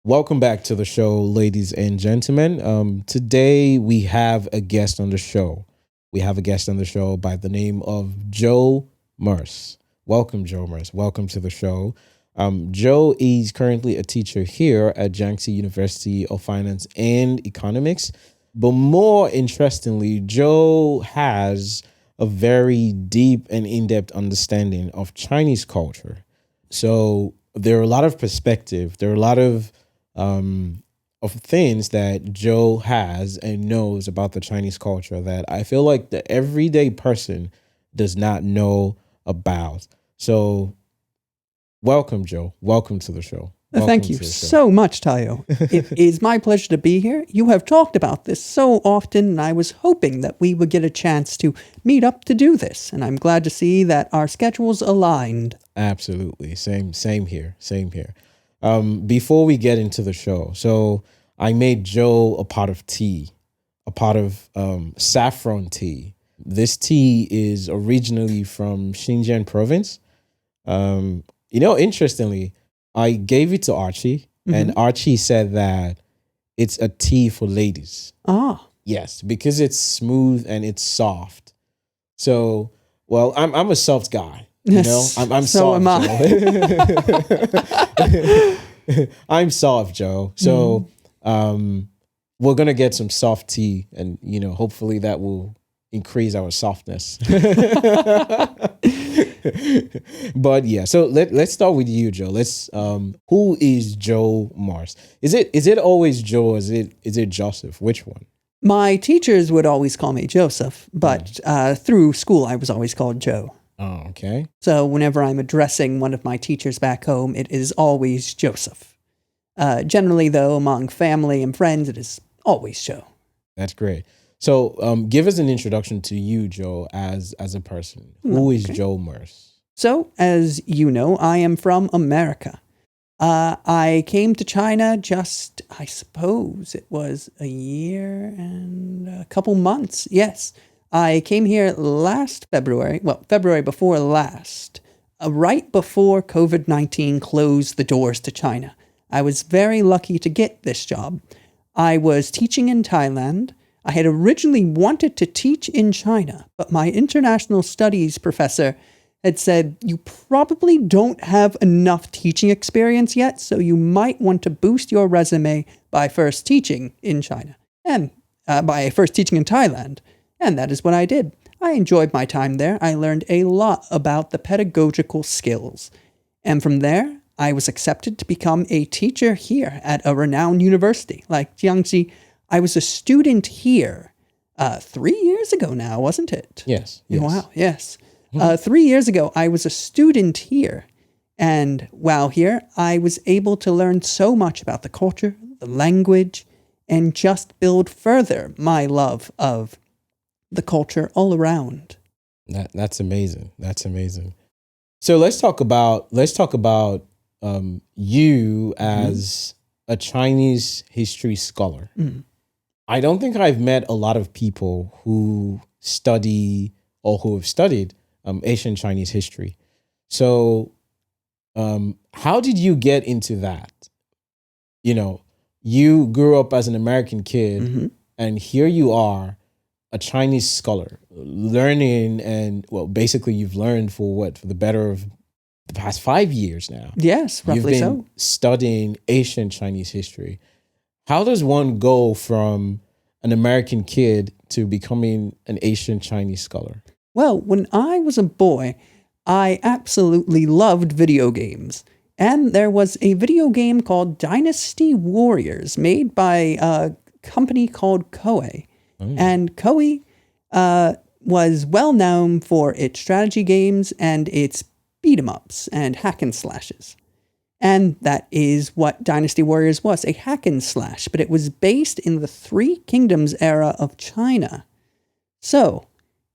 Welcome back to the show, ladies and gentlemen. Today we have a guest on the show. We have a guest on the show by the name of Joe Murse. Welcome, Joe Murse. Welcome to the show. Joe is currently a teacher here at Jiangxi University of Finance and Economics. But more interestingly, Joe has a very deep and in-depth understanding of Chinese culture. So there are a lot of perspective. There are a lot of things that Joe has and knows about the Chinese culture that I feel like the everyday person does not know about. So welcome, Joe. Welcome to the show. Thank you so much, Tayo. It is my pleasure to be here. You have talked about this so often, and I was hoping that we would get a chance to meet up to do this, and I'm glad to see that our schedules aligned. Absolutely. Same here. Before we get into the show, so I made Joe a pot of tea, a pot of saffron tea. This tea is originally from Xinjiang province. Interestingly, I gave it to Archie, and Archie said that it's a tea for ladies. Ah. Yes, because it's smooth and it's soft. So, well, I'm a soft guy. Yes, I'm so soft, am Joe. I'm soft, Joe. So we're gonna get some soft tea, and hopefully that will increase our softness. But yeah, so let's start with you, Joe. Who is Joe Murse? Is it always Joe, or is it Joseph? Which one? My teachers would always call me Joseph, but through school I was always called Joe. Oh, okay. So whenever I'm addressing one of my teachers back home, it is always Joseph. Generally, though, among family and friends, it is always Joe. That's great. So give us an introduction to you, Joe, as a person. Who is Joe Murse? So, as you know, I am from America. I came to China just, I suppose it was a year and a couple months. Yes. I came here last February, February before last, right before COVID-19 closed the doors to China. I was very lucky to get this job. I was teaching in Thailand. I had originally wanted to teach in China, but my international studies professor had said, you probably don't have enough teaching experience yet, so you might want to boost your resume by first teaching in China and by first teaching in Thailand. And that is what I did. I enjoyed my time there. I learned a lot about the pedagogical skills. And from there, I was accepted to become a teacher here at a renowned university like Jiangxi. I was a student here 3 years ago now, wasn't it? Yes. Wow, yes. 3 years ago, I was a student here. And while here, I was able to learn so much about the culture, the language, and just build further my love of the culture all around. That's amazing. That's amazing. So let's talk about you as a Chinese history scholar. I don't think I've met a lot of people who study or who have studied ancient Chinese history. So how did you get into that? You grew up as an American kid, and here you are, a Chinese scholar, learning, and basically you've learned for the better of the past 5 years now. Yes, roughly so. You've been studying ancient Chinese history. How does one go from an American kid to becoming an ancient Chinese scholar? Well, when I was a boy, I absolutely loved video games. And there was a video game called Dynasty Warriors made by a company called Koei. And Koei was well known for its strategy games and its beat-em-ups and hack and slashes. And that is what Dynasty Warriors was, a hack and slash, but it was based in the Three Kingdoms era of China. So,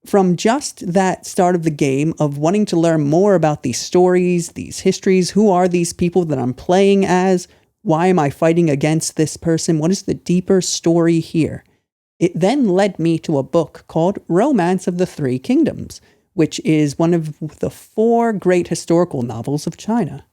from just that start of the game of wanting to learn more about these stories, these histories, who are these people that I'm playing as, why am I fighting against this person, what is the deeper story here? It then led me to a book called Romance of the Three Kingdoms, which is one of the 4 great historical novels of China.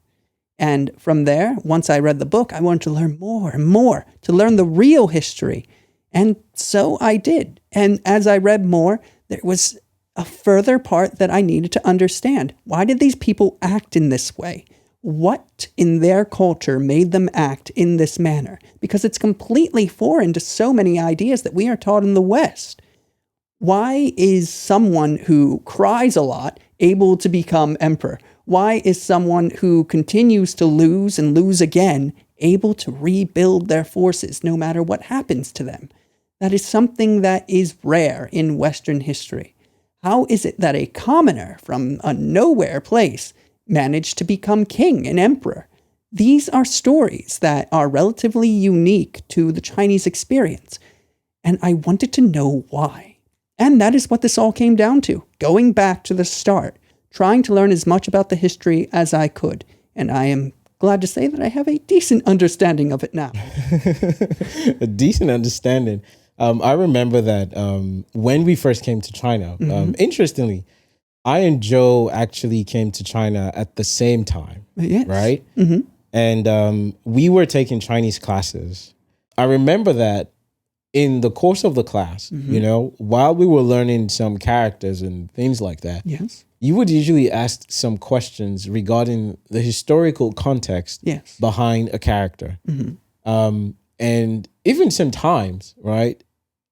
And from there, once I read the book, I wanted to learn more and more, to learn the real history. And so I did. And as I read more, there was a further part that I needed to understand. Why did these people act in this way? What in their culture made them act in this manner? Because it's completely foreign to so many ideas that we are taught in the West. Why is someone who cries a lot able to become emperor? Why is someone who continues to lose and lose again able to rebuild their forces no matter what happens to them? That is something that is rare in Western history. How is it that a commoner from a nowhere place managed to become king and emperor? These are stories that are relatively unique to the Chinese experience, and I wanted to know why. And that is what this all came down to, going back to the start, trying to learn as much about the history as I could. And I am glad to say that I have a decent understanding of it now. A decent understanding. I remember that when we first came to China, interestingly, I and Joe actually came to China at the same time, Yes. right? And we were taking Chinese classes. I remember that in the course of the class, you know, while we were learning some characters and things like that, Yes. you would usually ask some questions regarding the historical context Yes. behind a character. And even sometimes, right,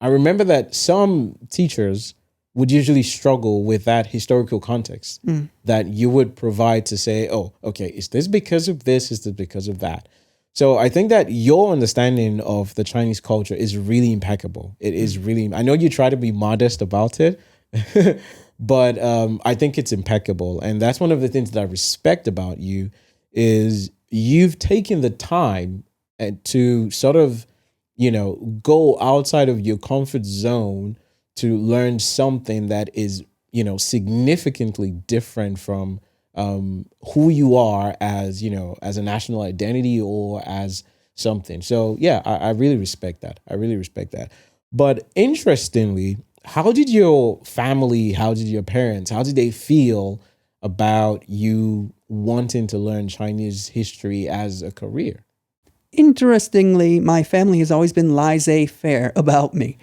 I remember that some teachers would usually struggle with that historical context that you would provide to say, oh, okay, is this because of this? Is this because of that? So I think that your understanding of the Chinese culture is really impeccable. It is really, I know you try to be modest about it, but I think it's impeccable. And that's one of the things that I respect about you is you've taken the time to sort of, you know, go outside of your comfort zone to learn something that is, you know, significantly different from who you are as, you know, as a national identity or as something. So yeah, I really respect that. I really respect that. But interestingly, how did your family, how did your parents, how did they feel about you wanting to learn Chinese history as a career? Interestingly, my family has always been laissez-faire about me.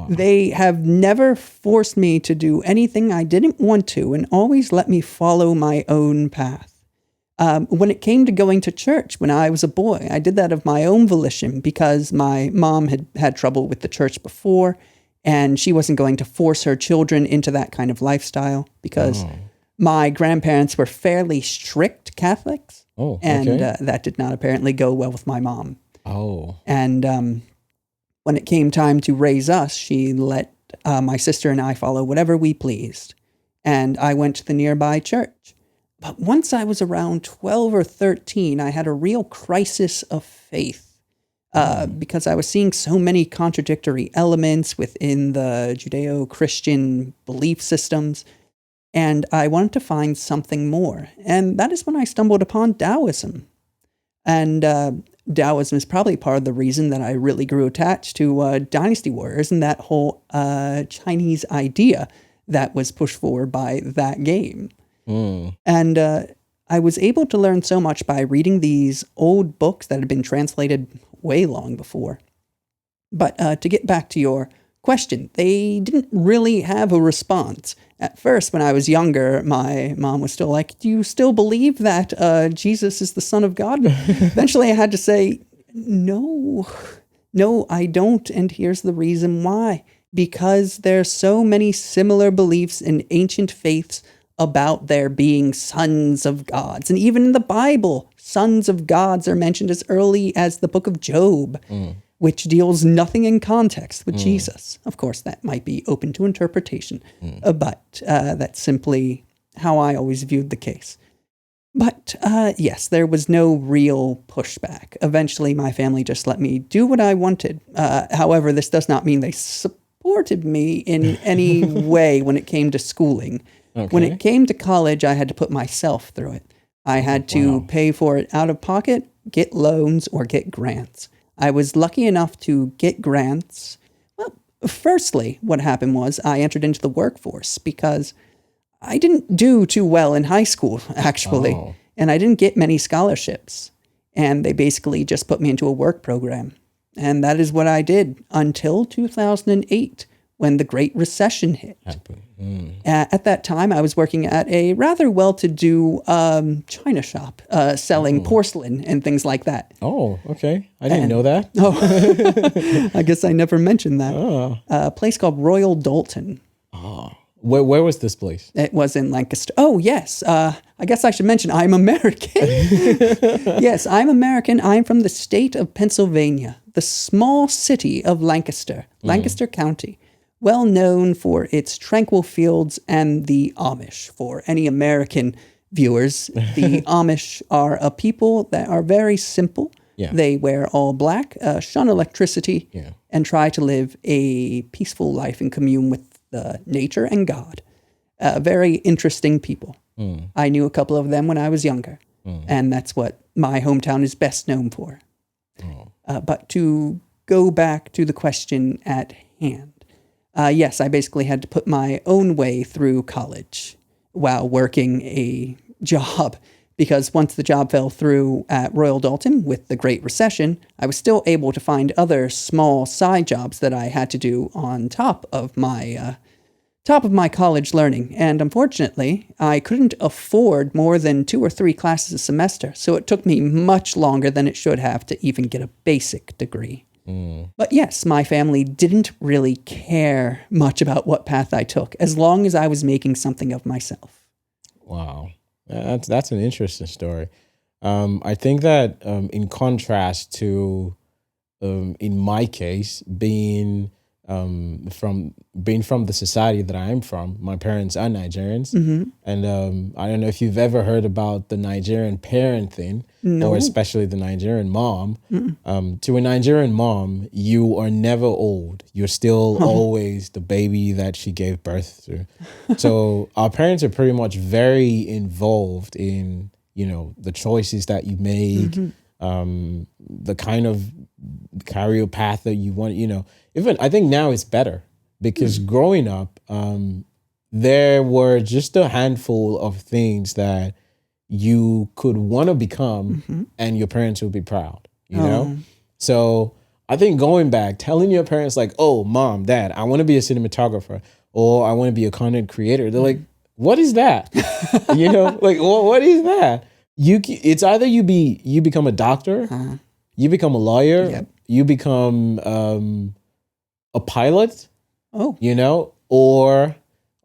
They have never forced me to do anything I didn't want to and always let me follow my own path. When it came to going to church when I was a boy, I did that of my own volition because my mom had had trouble with the church before, and she wasn't going to force her children into that kind of lifestyle because my grandparents were fairly strict Catholics. Oh, okay. And that did not apparently go well with my mom. Oh. And when it came time to raise us, she let my sister and I follow whatever we pleased. And I went to the nearby church. But once I was around 12 or 13, I had a real crisis of faith because I was seeing so many contradictory elements within the Judeo-Christian belief systems. And I wanted to find something more. And that is when I stumbled upon Taoism. And Taoism is probably part of the reason that I really grew attached to Dynasty Warriors and that whole Chinese idea that was pushed forward by that game. And I was able to learn so much by reading these old books that had been translated way long before. But to get back to your question, they didn't really have a response. At first, when I was younger, my mom was still like, do you still believe that Jesus is the Son of God? Eventually, I had to say, no, I don't. And here's the reason why. Because there's so many similar beliefs in ancient faiths about there being sons of gods. And even in the Bible, sons of gods are mentioned as early as the book of Job, which deals nothing in context with Jesus. Of course, that might be open to interpretation, but that's simply how I always viewed the case. But yes, there was no real pushback. Eventually, my family just let me do what I wanted. However, this does not mean they supported me in any way when it came to schooling. Okay. When it came to college, I had to put myself through it. I had to pay for it out of pocket, get loans, or get grants. I was lucky enough to get grants. Well, firstly, what happened was I entered into the workforce because I didn't do too well in high school, actually. and I didn't get many scholarships. And they basically just put me into a work program. And that is what I did until 2008, when the Great Recession hit. At that time, I was working at a rather well-to-do china shop, selling porcelain and things like that. Oh, okay. I didn't know that. Oh, I guess I never mentioned that. Oh. A place called Royal Dalton. Oh. Where was this place? It was in Lancaster. Oh, yes. I guess I should mention I'm American. Yes, I'm American. I'm from the state of Pennsylvania, the small city of Lancaster, Lancaster County, well known for its tranquil fields and the Amish. For any American viewers, the Amish are a people that are very simple. Yeah. They wear all black, shun electricity, and try to live a peaceful life and commune with nature and God. Very interesting people. I knew a couple of them when I was younger, and that's what my hometown is best known for. But to go back to the question at hand, yes, I basically had to put my own way through college while working a job, because once the job fell through at Royal Dalton with the Great Recession, I was still able to find other small side jobs that I had to do on top of my college learning. And unfortunately, I couldn't afford more than 2 or 3 classes a semester, so it took me much longer than it should have to even get a basic degree. But yes, my family didn't really care much about what path I took, as long as I was making something of myself. Wow. That's an interesting story. I think that in contrast to, in my case, being from the society that I'm from, my parents are Nigerians, and I don't know if you've ever heard about the Nigerian parent thing, or especially the Nigerian mom. To a Nigerian mom, you are never old. You're still always the baby that she gave birth to. So our parents are pretty much very involved in, the choices that you make, the kind of career path that you want, Even I think now it's better, because growing up, there were just a handful of things that you could want to become, and your parents would be proud, So I think going back, telling your parents like, "Oh, mom, dad, I want to be a cinematographer, or I want to be a content creator," they're like, "What is that?" Like, well, what is that? It's either you become a doctor, you become a lawyer, you become a pilot, or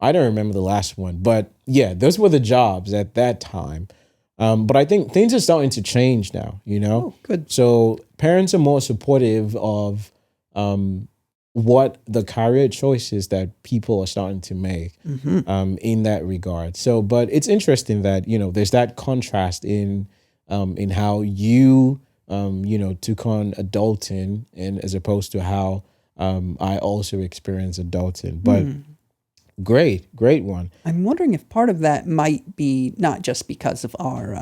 I don't remember the last one, but yeah, those were the jobs at that time. But I think things are starting to change now, Oh, good. So parents are more supportive of what the career choices that people are starting to make in that regard. So, but it's interesting that, there's that contrast in how you, took on adulting, and as opposed to how I also experienced adulting. But great one. I'm wondering if part of that might be not just because of our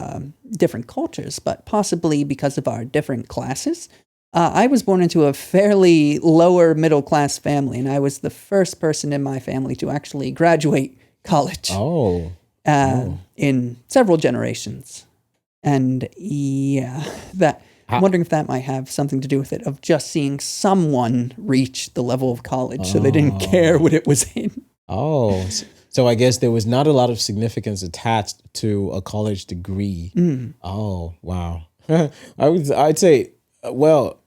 different cultures, but possibly because of our different classes. I was born into a fairly lower middle class family, and I was the first person in my family to actually graduate college. In several generations. And I'm wondering if that might have something to do with it, of just seeing someone reach the level of college, so they didn't care what it was in. Oh, so I guess there was not a lot of significance attached to a college degree. Oh, wow. I'd say, well,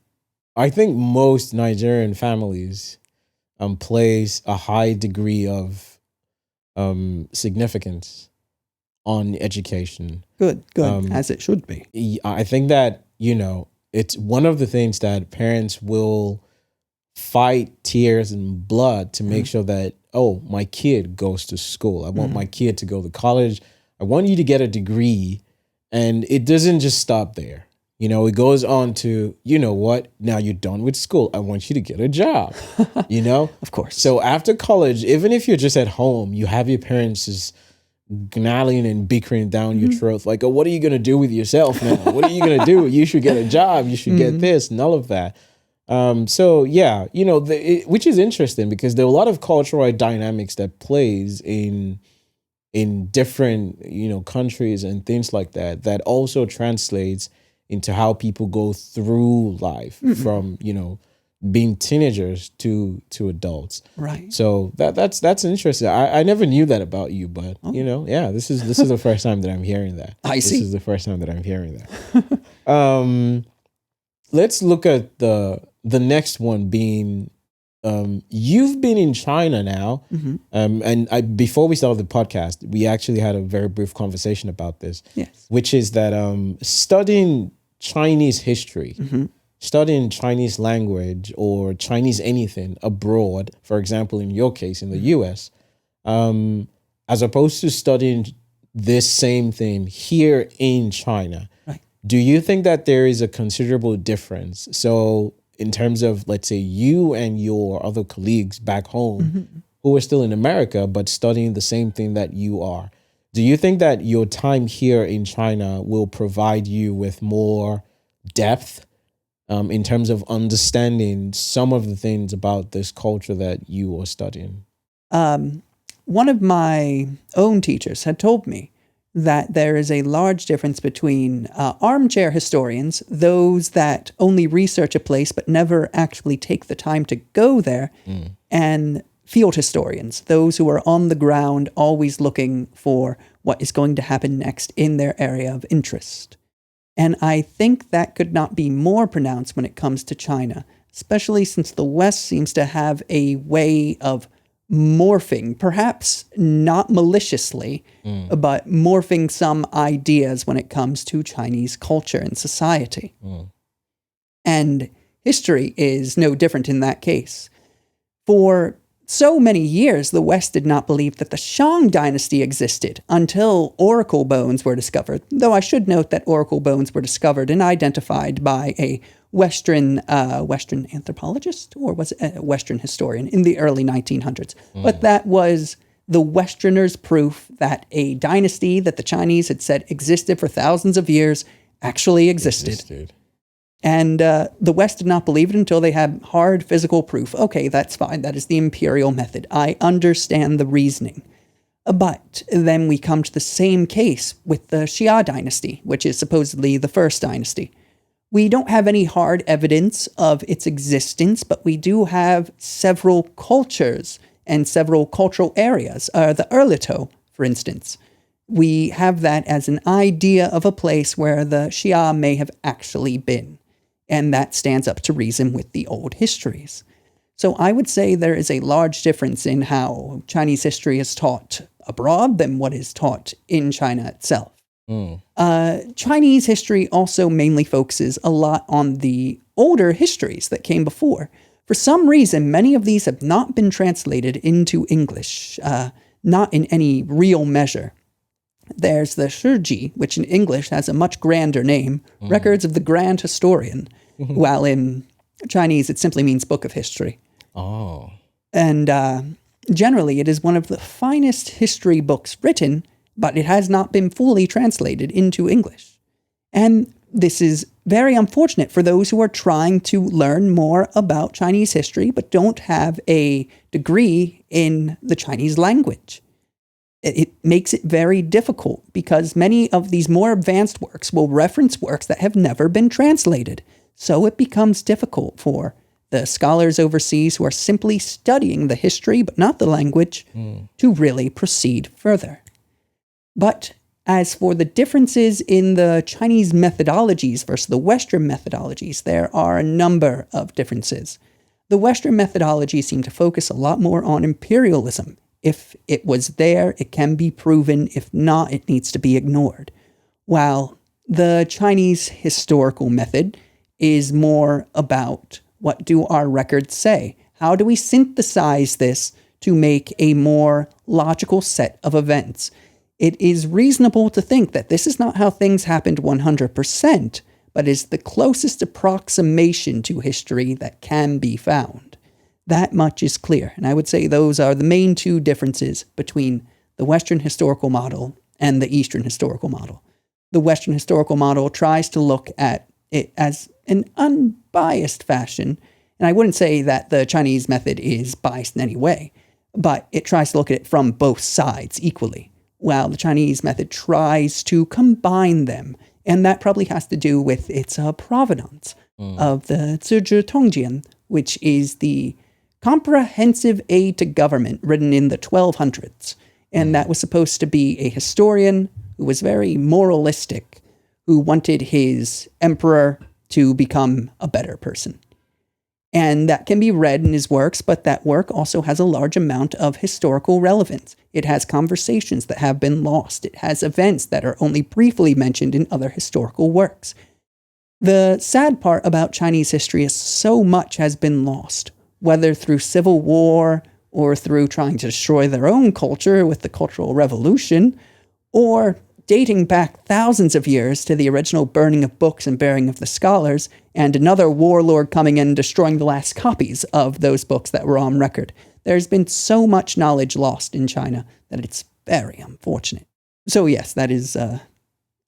I think most Nigerian families place a high degree of significance on education. Good, as it should be. I think that, it's one of the things that parents will fight tears and blood to make sure that, oh, my kid goes to school. I want my kid to go to college. I want you to get a degree. And it doesn't just stop there. It goes on to, what? Now you're done with school. I want you to get a job, Of course. So after college, even if you're just at home, you have your parents just gnarling and bickering down your throat. Like, oh, what are you going to do with yourself now? What are you going to do? You should get a job. You should get this and all of that. So yeah, which is interesting, because there are a lot of cultural dynamics that plays in in different, countries and things like that, that also translates into how people go through life from, being teenagers to adults. Right. So that's interesting. I never knew that about you, but this is the first time that I'm hearing that. I see. This is the first time that I'm hearing that. Let's look at the next one being, you've been in China now. And before we started the podcast, we actually had a very brief conversation about this. Yes. Which is that studying Chinese history, studying Chinese language or Chinese anything abroad, for example, in your case, in the US, as opposed to studying this same thing here in China, right. Do you think that there is a considerable difference? So in terms of, let's say, you and your other colleagues back home who are still in America, but studying the same thing that you are, do you think that your time here in China will provide you with more depth in terms of understanding some of the things about this culture that you are studying? One of my own teachers had told me that there is a large difference between armchair historians, those that only research a place but never actually take the time to go there, and field historians, those who are on the ground, always looking for what is going to happen next in their area of interest. And I think that could not be more pronounced when it comes to China, especially since the West seems to have a way of morphing, perhaps not maliciously, but morphing some ideas when it comes to Chinese culture and society. And history is no different in that case. For so many years, the West did not believe that the Shang dynasty existed until oracle bones were discovered, though I should note that oracle bones were discovered and identified by a Western anthropologist, or was it a Western historian, in the early 1900s. But that was the Westerners' proof that a dynasty that the Chinese had said existed for thousands of years actually existed. And the West did not believe it until they had hard physical proof. Okay, that's fine. That is the imperial method. I understand the reasoning. But then we come to the same case with the Xia dynasty, which is supposedly the first dynasty. We don't have any hard evidence of its existence, but we do have several cultures and several cultural areas. The Erlito, for instance. We have that as an idea of a place where the Xia may have actually been. And that stands up to reason with the old histories. So I would say there is a large difference in how Chinese history is taught abroad than what is taught in China itself. Chinese history also mainly focuses a lot on the older histories that came before. For some reason, many of these have not been translated into English, not in any real measure. There's the Shiji, which in English has a much grander name, Records of the Grand Historian, while in Chinese it simply means Book of History. Oh. And generally it is one of the finest history books written, but it has not been fully translated into English. And this is very unfortunate for those who are trying to learn more about Chinese history, but don't have a degree in the Chinese language. It makes it very difficult because many of these more advanced works will reference works that have never been translated. So it becomes difficult for the scholars overseas who are simply studying the history, but not the language, to really proceed further. But as for the differences in the Chinese methodologies versus the Western methodologies, there are a number of differences. The Western methodologies seem to focus a lot more on imperialism. If it was there, it can be proven. If not, it needs to be ignored. While the Chinese historical method is more about what do our records say? How do we synthesize this to make a more logical set of events? It is reasonable to think that this is not how things happened 100%, but is the closest approximation to history that can be found. That much is clear, and I would say those are the main two differences between the Western historical model and the Eastern historical model. The Western historical model tries to look at it as an unbiased fashion, and I wouldn't say that the Chinese method is biased in any way, but it tries to look at it from both sides equally. while the Chinese method tries to combine them. And that probably has to do with its provenance of the 资治通鉴, which is the comprehensive aid to government written in the 1200s. And that was supposed to be a historian who was very moralistic, who wanted his emperor to become a better person. And that can be read in his works, but that work also has a large amount of historical relevance. It has conversations that have been lost. It has events that are only briefly mentioned in other historical works. The sad part about Chinese history is so much has been lost, whether through civil war or through trying to destroy their own culture with the Cultural Revolution, or dating back thousands of years to the original burning of books and burying of the scholars, and another warlord coming in and destroying the last copies of those books that were on record. There's been so much knowledge lost in China that it's very unfortunate. So yes, that is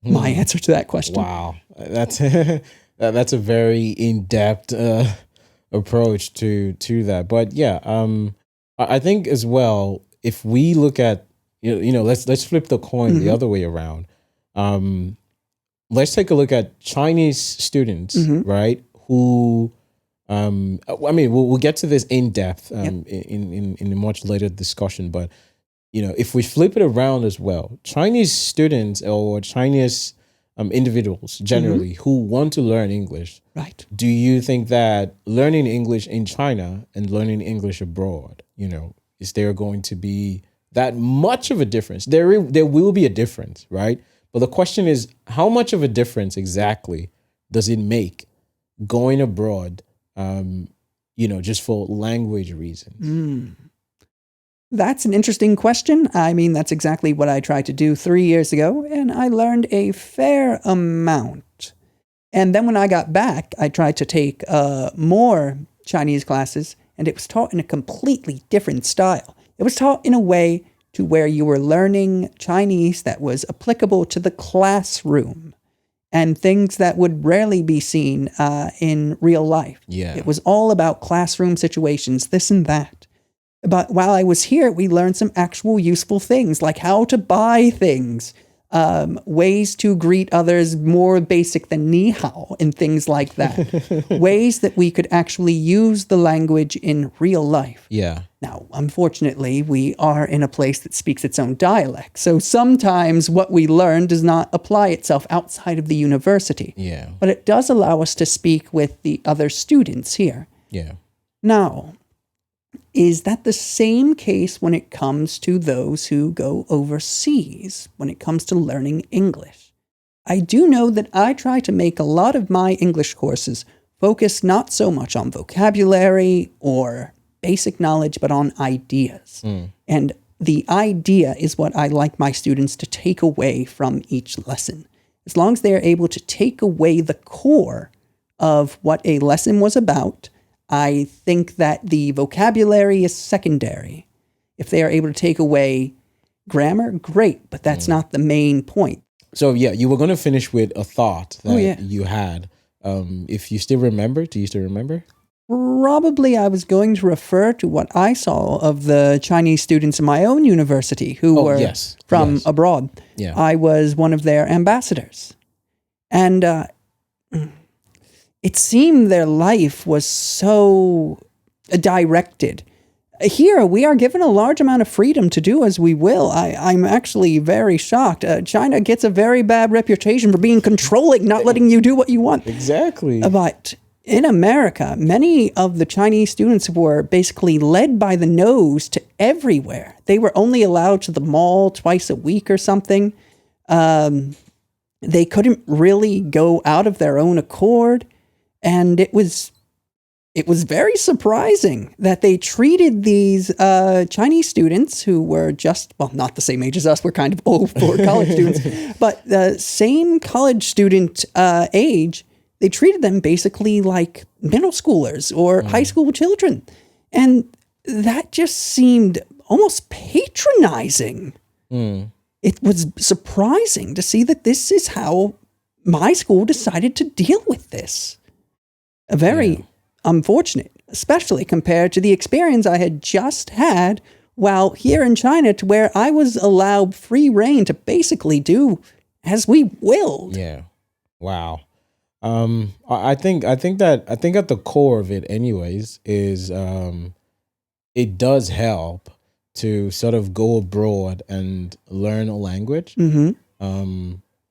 my answer to that question. Wow, that's a very in-depth approach to that. But yeah, I think as well, if we look at let's flip the coin the other way around. Let's take a look at Chinese students, right? Who, we'll get to this in depth in a much later discussion. But if we flip it around as well, Chinese students or Chinese individuals generally who want to learn English, right? Do you think that learning English in China and learning English abroad, is there going to be that much of a difference? There will be a difference, right? But the question is, how much of a difference exactly does it make going abroad, just for language reasons? That's an interesting question. I mean, that's exactly what I tried to do 3 years ago, and I learned a fair amount. And then when I got back, I tried to take more Chinese classes, and it was taught in a completely different style. It was taught in a way to where you were learning Chinese that was applicable to the classroom and things that would rarely be seen in real life. Yeah. It was all about classroom situations, this and that. But while I was here, we learned some actual useful things, like how to buy things, ways to greet others more basic than ni hao and things like that. Ways that we could actually use the language in real life. Yeah. Now, unfortunately, we are in a place that speaks its own dialect. So sometimes what we learn does not apply itself outside of the university. Yeah. But it does allow us to speak with the other students here. Yeah. Now, is that the same case when it comes to those who go overseas, when it comes to learning English? I do know that I try to make a lot of my English courses focus not so much on vocabulary or basic knowledge, but on ideas. And the idea is what I like my students to take away from each lesson. As long as they are able to take away the core of what a lesson was about, I think that the vocabulary is secondary. If they are able to take away grammar, great, but that's not the main point. So yeah, you were going to finish with a thought that you had. If you still remember, do you still remember? Probably I was going to refer to what I saw of the Chinese students in my own university who were from abroad. Yeah. I was one of their ambassadors. And it seemed their life was so directed. Here, we are given a large amount of freedom to do as we will. I'm actually very shocked. China gets a very bad reputation for being controlling, not letting you do what you want. Exactly. But in America, many of the Chinese students were basically led by the nose to everywhere. They were only allowed to the mall twice a week or something. They couldn't really go out of their own accord. And it was very surprising that they treated these Chinese students who were just, well, not the same age as us, we're kind of old for college students, but the same college student age, they treated them basically like middle schoolers or high school children. And that just seemed almost patronizing. It was surprising to see that this is how my school decided to deal with this. Very unfortunate, especially compared to the experience I had just had While here in China, to where I was allowed free reign to basically do as we willed. Yeah. Wow. I think at the core of it, anyways, is it does help to sort of go abroad and learn a language.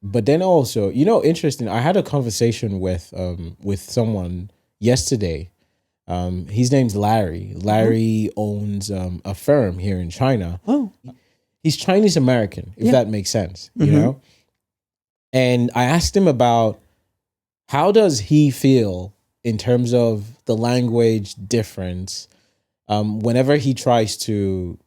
But then also, interesting. I had a conversation with someone yesterday. His name's Larry. Larry owns a firm here in China. Oh, He's Chinese American, if that makes sense, you know? And I asked him about how does he feel in terms of the language difference whenever he tries to,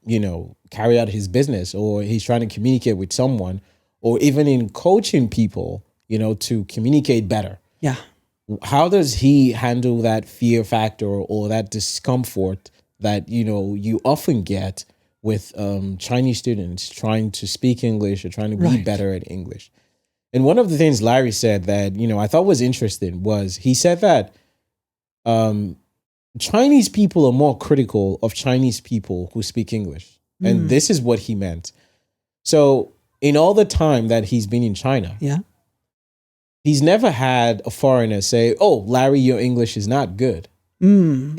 carry out his business, or he's trying to communicate with someone, or even in coaching people, to communicate better. yeah. How does he handle that fear factor or that discomfort that, you often get with Chinese students trying to speak English or trying to be Right. better at English? And one of the things Larry said that, I thought was interesting was he said that Chinese people are more critical of Chinese people who speak English. And this is what he meant. So in all the time that he's been in China, Yeah. he's never had a foreigner say, "Oh, Larry, your English is not good."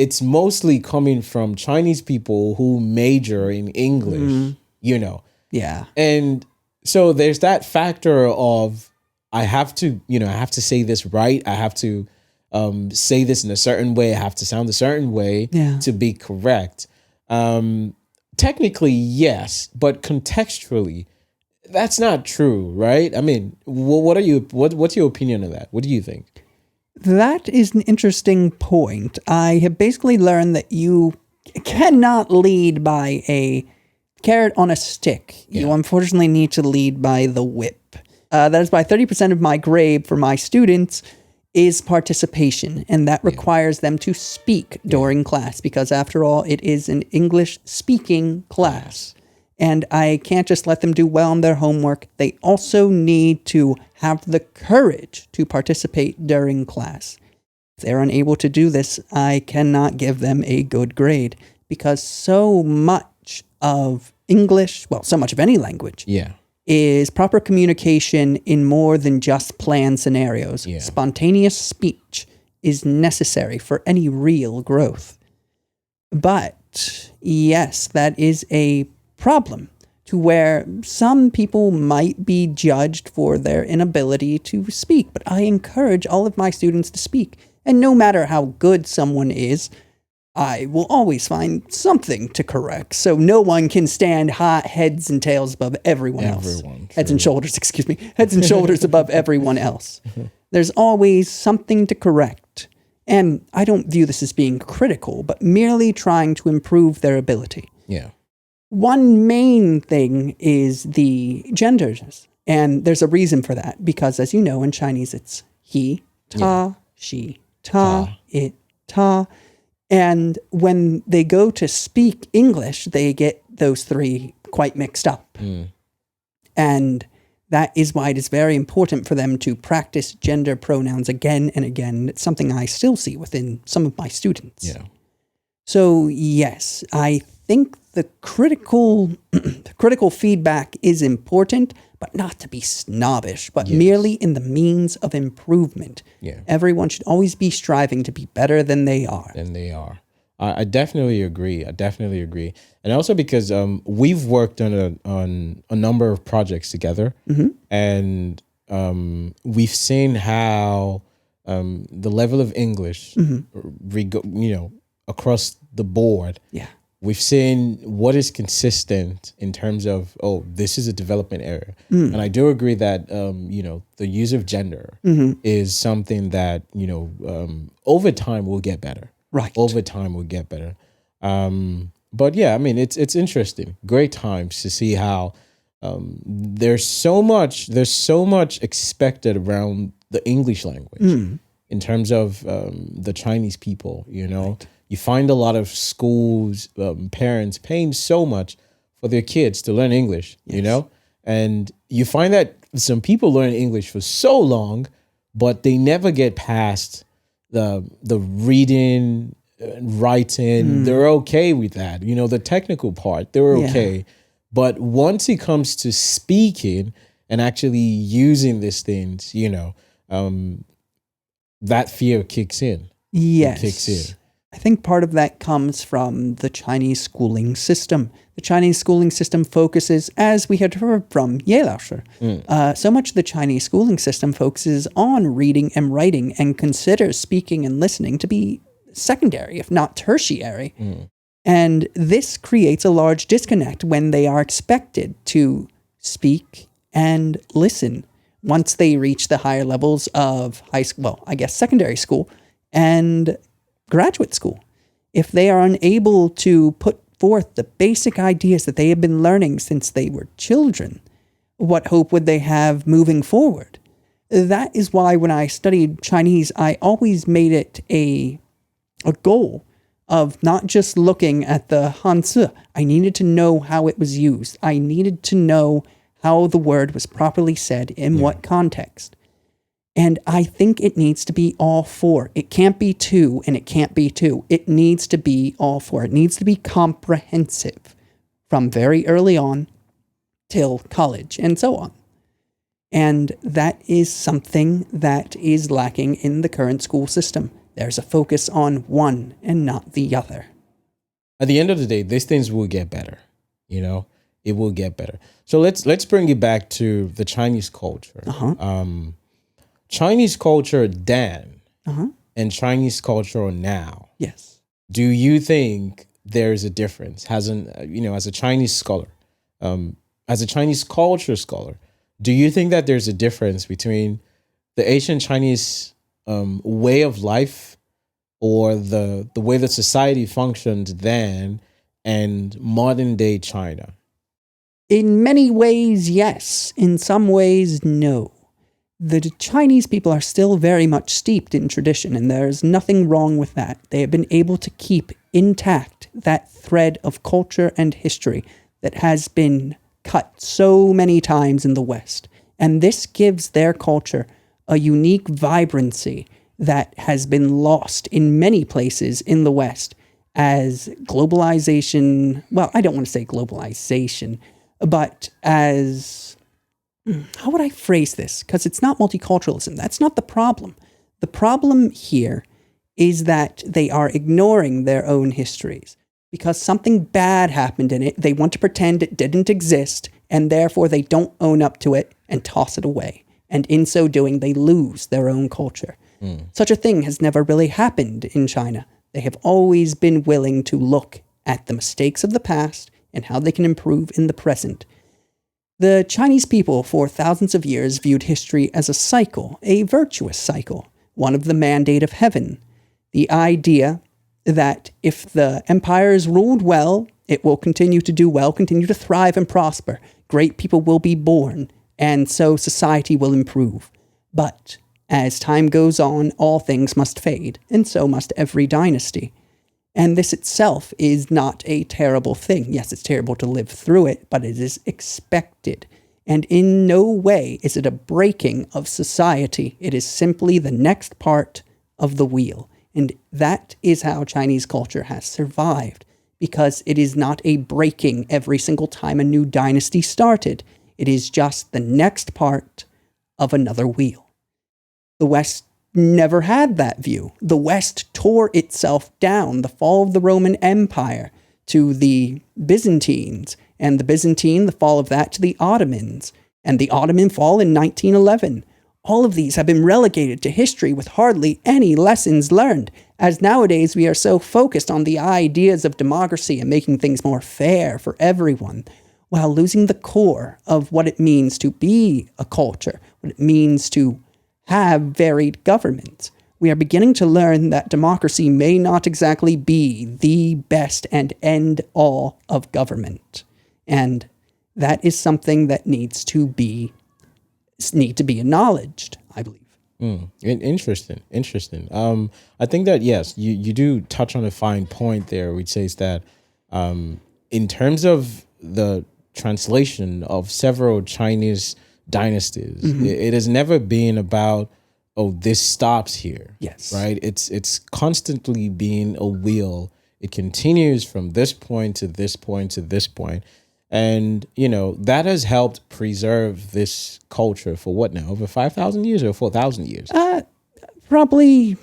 It's mostly coming from Chinese people who major in English, Yeah. And so there's that factor of I have to say this right. I have to say this in a certain way. I have to sound a certain way to be correct. Technically, yes, but contextually, that's not true, right? I mean, what's your opinion of that? What do you think? That is an interesting point. I have basically learned that you cannot lead by a carrot on a stick. You unfortunately need to lead by the whip. That is why 30% of my grade for my students is participation, and that requires them to speak during class, because after all, it is an English-speaking class. And I can't just let them do well on their homework. They also need to have the courage to participate during class. If they're unable to do this, I cannot give them a good grade, because so much of English, well, so much of any language, is proper communication in more than just planned scenarios. Spontaneous speech is necessary for any real growth. But yes, that is a problem, to where some people might be judged for their inability to speak. But I encourage all of my students to speak. And no matter how good someone is, I will always find something to correct. So no one can stand high heads and tails above everyone else. Heads and shoulders, excuse me. Heads and shoulders above everyone else. There's always something to correct. And I don't view this as being critical, but merely trying to improve their ability. One main thing is the genders. And there's a reason for that, because as you know, in Chinese, it's he, ta, she, ta, it, ta. And when they go to speak English, they get those three quite mixed up. And that is why it is very important for them to practice gender pronouns again and again. It's something I still see within some of my students. So yes, I think the critical feedback is important, but not to be snobbish, but merely in the means of improvement. Everyone should always be striving to be better than they are. I definitely agree. And also because we've worked on a number of projects together, and we've seen how the level of English, across the board. We've seen what is consistent in terms of, this is a development area. And I do agree that, the use of gender is something that, over time will get better. Over time will get better. But yeah, I mean, it's interesting. Great times to see how there's so much expected around the English language in terms of the Chinese people, You find a lot of schools, parents paying so much for their kids to learn English, and you find that some people learn English for so long, but they never get past the reading, writing, they're okay with that. You know, the technical part, they're Yeah. okay. But once it comes to speaking and actually using these things, you know, that fear kicks in. It kicks in. Yes. I think part of that comes from the Chinese schooling system. The Chinese schooling system focuses, as we had heard from Ye Laoshi, so much of the Chinese schooling system focuses on reading and writing and considers speaking and listening to be secondary, if not tertiary. And this creates a large disconnect when they are expected to speak and listen once they reach the higher levels of high school, well, I guess secondary school and graduate school. If they are unable to put forth the basic ideas that they have been learning since they were children, what hope would they have moving forward? That is why when I studied Chinese, I always made it a goal of not just looking at the Hanzi. I needed to know how it was used. I needed to know how the word was properly said in what context. And I think it needs to be all four. It can't be two and it can't be two. It needs to be all four. It needs to be comprehensive from very early on till college and so on. And that is something that is lacking in the current school system. There's a focus on one and not the other. At the end of the day, these things will get better. You know, it will get better. So let's bring it back to the Chinese culture. Chinese culture then and Chinese culture now. Yes. Do you think there's a difference? As a Chinese scholar, as a Chinese culture scholar, do you think that there's a difference between the ancient Chinese way of life or the way that society functioned then and modern day China? In many ways, yes. In some ways, no. The Chinese people are still very much steeped in tradition, and there's nothing wrong with that. They have been able to keep intact that thread of culture and history that has been cut so many times in the West. And this gives their culture a unique vibrancy that has been lost in many places in the West as globalization, well, I don't want to say globalization, but as, how would I phrase this? Because it's not multiculturalism. That's not the problem. The problem here is that they are ignoring their own histories. Because something bad happened in it, they want to pretend it didn't exist, and therefore they don't own up to it and toss it away. And in so doing, they lose their own culture. Such a thing has never really happened in China. They have always been willing to look at the mistakes of the past and how they can improve in the present. The Chinese people for thousands of years viewed history as a cycle, a virtuous cycle, one of the mandate of heaven. The idea that if the empire is ruled well, it will continue to do well, continue to thrive and prosper. Great people will be born, and so society will improve. But as time goes on, all things must fade, and so must every dynasty. And this itself is not a terrible thing. Yes, it's terrible to live through it, but it is expected. And in no way is it a breaking of society. It is simply the next part of the wheel. And that is how Chinese culture has survived, because it is not a breaking every single time a new dynasty started. It is just the next part of another wheel. The West never had that view. The West tore itself down. The fall of the Roman Empire to the Byzantines, and the Byzantine, the fall of that to the Ottomans, and the Ottoman fall in 1911. All of these have been relegated to history with hardly any lessons learned, as nowadays we are so focused on the ideas of democracy and making things more fair for everyone, while losing the core of what it means to be a culture, what it means to have varied governments. We are beginning to learn that democracy may not exactly be the best and end all of government. And that is something that needs to be acknowledged, I believe. Interesting. I think that, yes, you do touch on a fine point there, which says that in terms of the translation of several Chinese dynasties, it has never been about oh, this stops here. Yes. Right. It's constantly being a wheel. It continues from this point to this point to this point. And, that has helped preserve this culture for what now? Over 5,000 years or 4,000 years? Probably.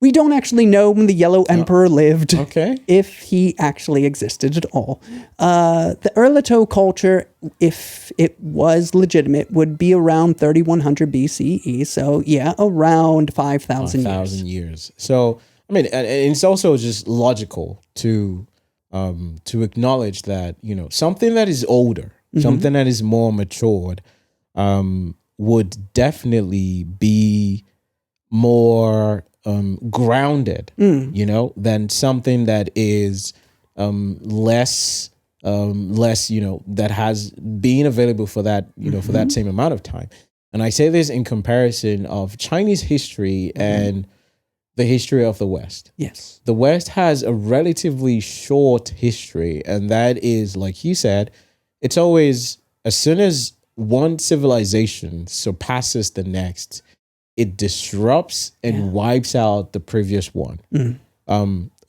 We don't actually know when the Yellow Emperor lived. Okay. If he actually existed at all. The Erlito culture, if it was legitimate, would be around 3100 BCE. So, yeah, around 5,000 years. 5,000 years. So, and it's also just logical to acknowledge that, something that is older, something that is more matured, would definitely be more grounded, than something that is less, that has been available for that, for that same amount of time. And I say this in comparison of Chinese history and the history of the West. Yes. The West has a relatively short history, and that is, like you said, it's always, as soon as one civilization surpasses the next, it disrupts and wipes out the previous one.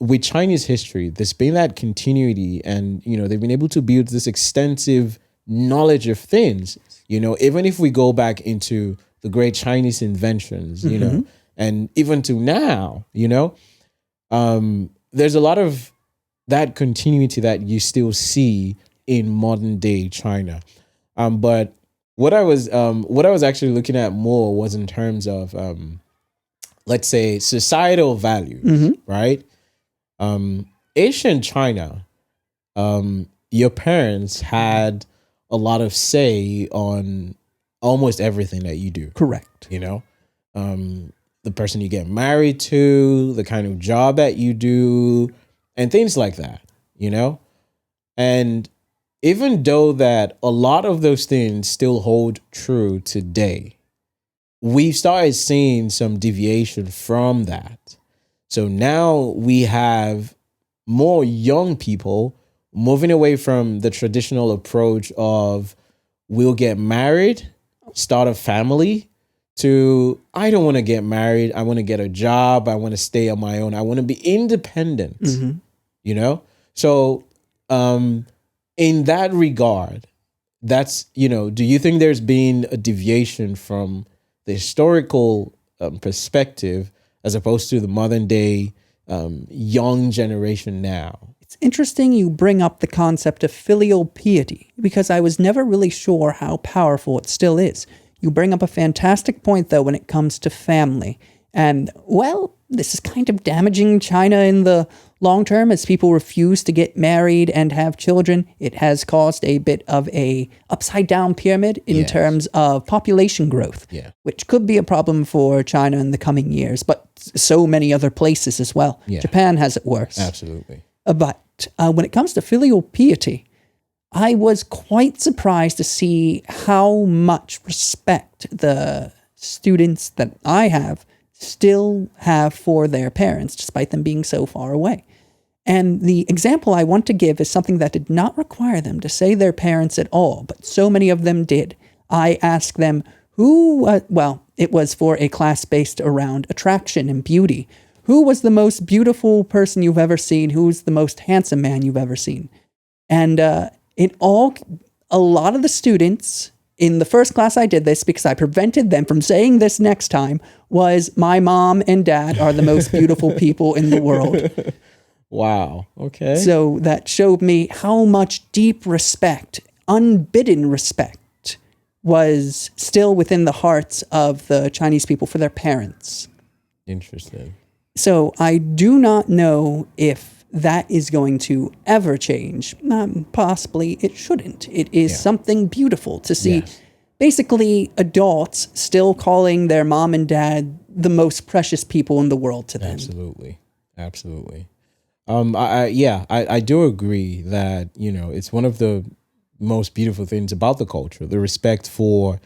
With Chinese history, there's been that continuity, and they've been able to build this extensive knowledge of things. Even if we go back into the great Chinese inventions, and even to now, there's a lot of that continuity that you still see in modern day China. But what I was actually looking at more was in terms of, let's say, societal values, right? Ancient China, your parents had a lot of say on almost everything that you do. Correct. The person you get married to, the kind of job that you do, and things like that, And even though that a lot of those things still hold true today, we've started seeing some deviation from that. So now we have more young people moving away from the traditional approach of we'll get married, start a family, to I don't want to get married. I want to get a job. I want to stay on my own. I want to be independent, So in that regard, that's, do you think there's been a deviation from the historical perspective as opposed to the modern day young generation now? It's interesting you bring up the concept of filial piety, because I was never really sure how powerful it still is. You bring up a fantastic point, though, when it comes to family. And, well, this is kind of damaging China in the long term as people refuse to get married and have children. It has caused a bit of a upside-down pyramid in terms of population growth, which could be a problem for China in the coming years, but so many other places as well. Japan has it worse. Absolutely. But when it comes to filial piety, I was quite surprised to see how much respect the students that I have still have for their parents, despite them being so far away. And the example I want to give is something that did not require them to say their parents at all, but so many of them did. I asked them it was for a class based around attraction and beauty. Who was the most beautiful person you've ever seen? Who's the most handsome man you've ever seen? And a lot of the students in the first class I did this, because I prevented them from saying this next time, was my mom and dad are the most beautiful people in the world. Wow. Okay. So that showed me how much deep respect, unbidden respect, was still within the hearts of the Chinese people for their parents. Interesting. So I do not know if that is going to ever change. Possibly it shouldn't. It is something beautiful to see basically adults still calling their mom and dad the most precious people in the world to them. Absolutely. I do agree that, it's one of the most beautiful things about the culture, the respect for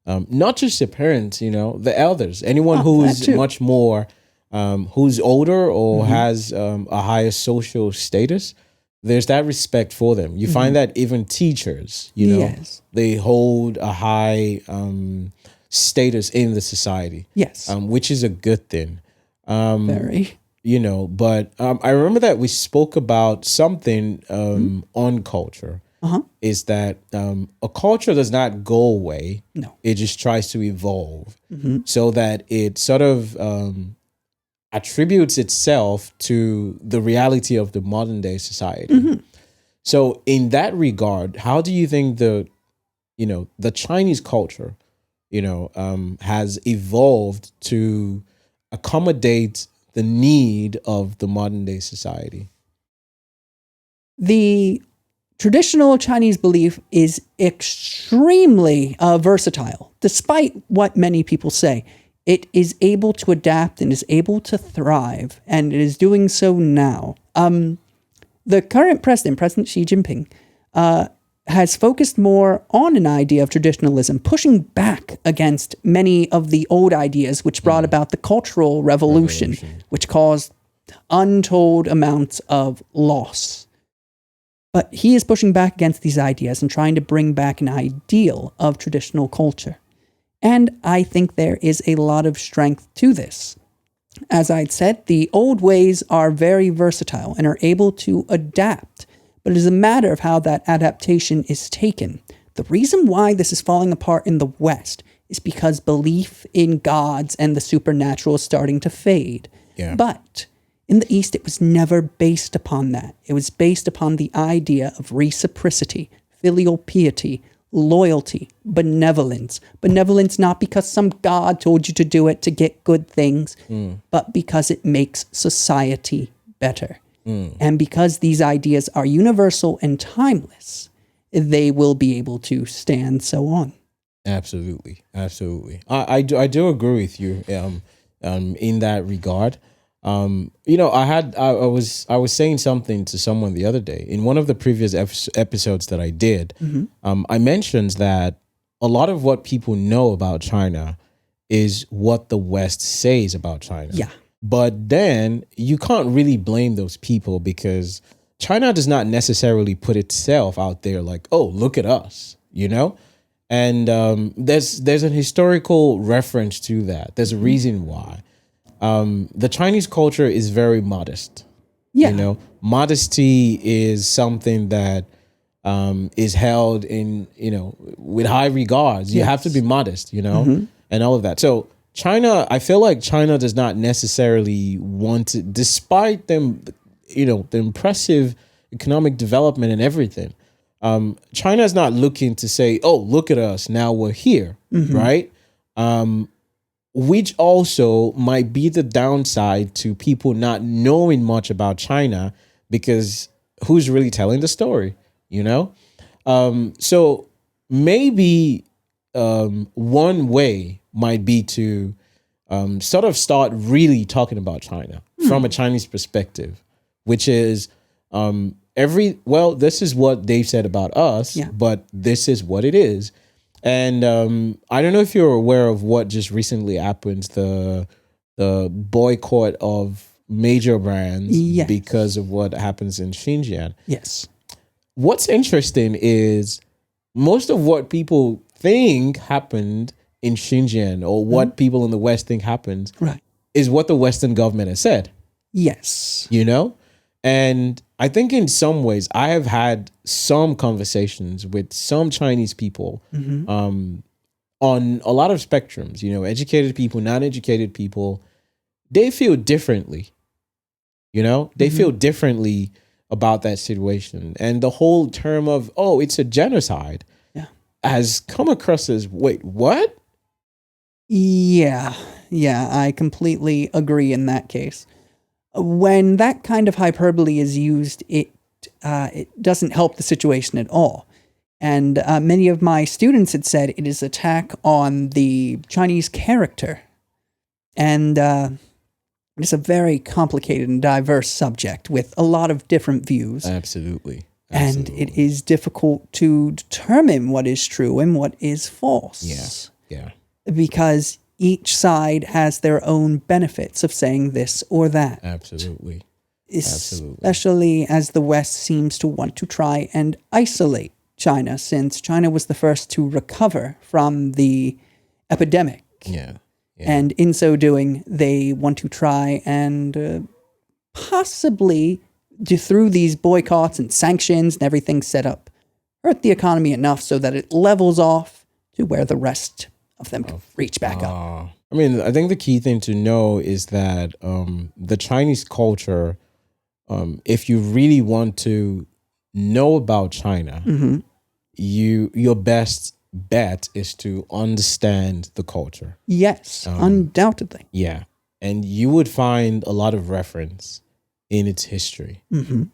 not just your parents, the elders, anyone who's much more who's older or has a higher social status. There's that respect for them. You find that even teachers, they hold a high status in the society. Yes. Which is a good thing. Very. But I remember that we spoke about something on culture. Is that a culture does not go away. No. It just tries to evolve so that it sort of attributes itself to the reality of the modern day society. So in that regard, how do you think the Chinese culture, has evolved to accommodate the need of the modern day society? The traditional Chinese belief is extremely versatile. Despite what many people say, it is able to adapt and is able to thrive, and it is doing so now. The current president, President Xi Jinping, has focused more on an idea of traditionalism, pushing back against many of the old ideas which brought about the Cultural Revolution, which caused untold amounts of loss. But he is pushing back against these ideas and trying to bring back an ideal of traditional culture. And I think there is a lot of strength to this. As I'd said, the old ways are very versatile and are able to adapt, but it is a matter of how that adaptation is taken. The reason why this is falling apart in the West is because belief in gods and the supernatural is starting to fade. Yeah. But in the East, it was never based upon that. It was based upon the idea of reciprocity, filial piety, loyalty, benevolence. Benevolence not because some god told you to do it to get good things, but because it makes society better. And because these ideas are universal and timeless, they will be able to stand so on. Absolutely. I do agree with you in that regard. I was saying something to someone the other day in one of the previous episodes that I did. I mentioned that a lot of what people know about China is what the West says about China. Yeah. But then you can't really blame those people because China does not necessarily put itself out there like, oh, look at us, And there's an historical reference to that. There's a reason why. The Chinese culture is very modest. Yeah. Modesty is something that is held in, with high regards. You have to be modest, and all of that. So China, I feel like China does not necessarily want to, despite them, the impressive economic development and everything. China is not looking to say, oh, look at us, now we're here, right? Which also might be the downside to people not knowing much about China because who's really telling the story, So maybe one way might be to sort of start really talking about China from a Chinese perspective, which is this is what they've said about us, but this is what it is. And I don't know if you're aware of what just recently happened, the boycott of major brands because of what happens in Xinjiang. Yes. What's interesting is most of what people think happened in Xinjiang or what people in the West think happens is what the Western government has said. Yes. And I think in some ways I have had some conversations with some Chinese people on a lot of spectrums, educated people, non-educated people. They feel differently, they feel differently about that situation. And the whole term of, oh, it's a genocide has come across as, wait, what? Yeah, I completely agree in that case. When that kind of hyperbole is used, it doesn't help the situation at all. And many of my students had said it is an attack on the Chinese character. And it's a very complicated and diverse subject with a lot of different views. Absolutely. And it is difficult to determine what is true and what is false. Yeah. Because each side has their own benefits of saying this or that. Absolutely. Especially as the West seems to want to try and isolate China, since China was the first to recover from the epidemic. Yeah. And in so doing, they want to try and possibly, through these boycotts and sanctions and everything set up, hurt the economy enough so that it levels off to where the rest of them can reach back up. I mean, I think the key thing to know is that the Chinese culture, if you really want to know about China, your best bet is to understand the culture. Yes, undoubtedly. Yeah. And you would find a lot of reference in its history.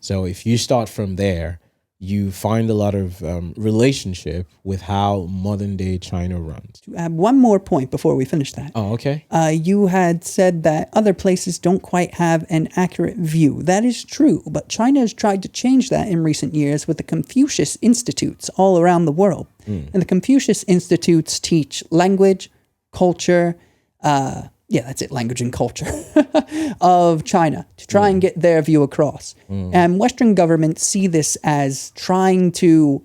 So if you start from there, you find a lot of relationship with how modern day China runs. To add one more point before we finish that. Oh, okay. You had said that other places don't quite have an accurate view. That is true, but China has tried to change that in recent years with the Confucius Institutes all around the world. And the Confucius Institutes teach language, culture, that's it, language and culture of China to try and get their view across. And Western governments see this as trying to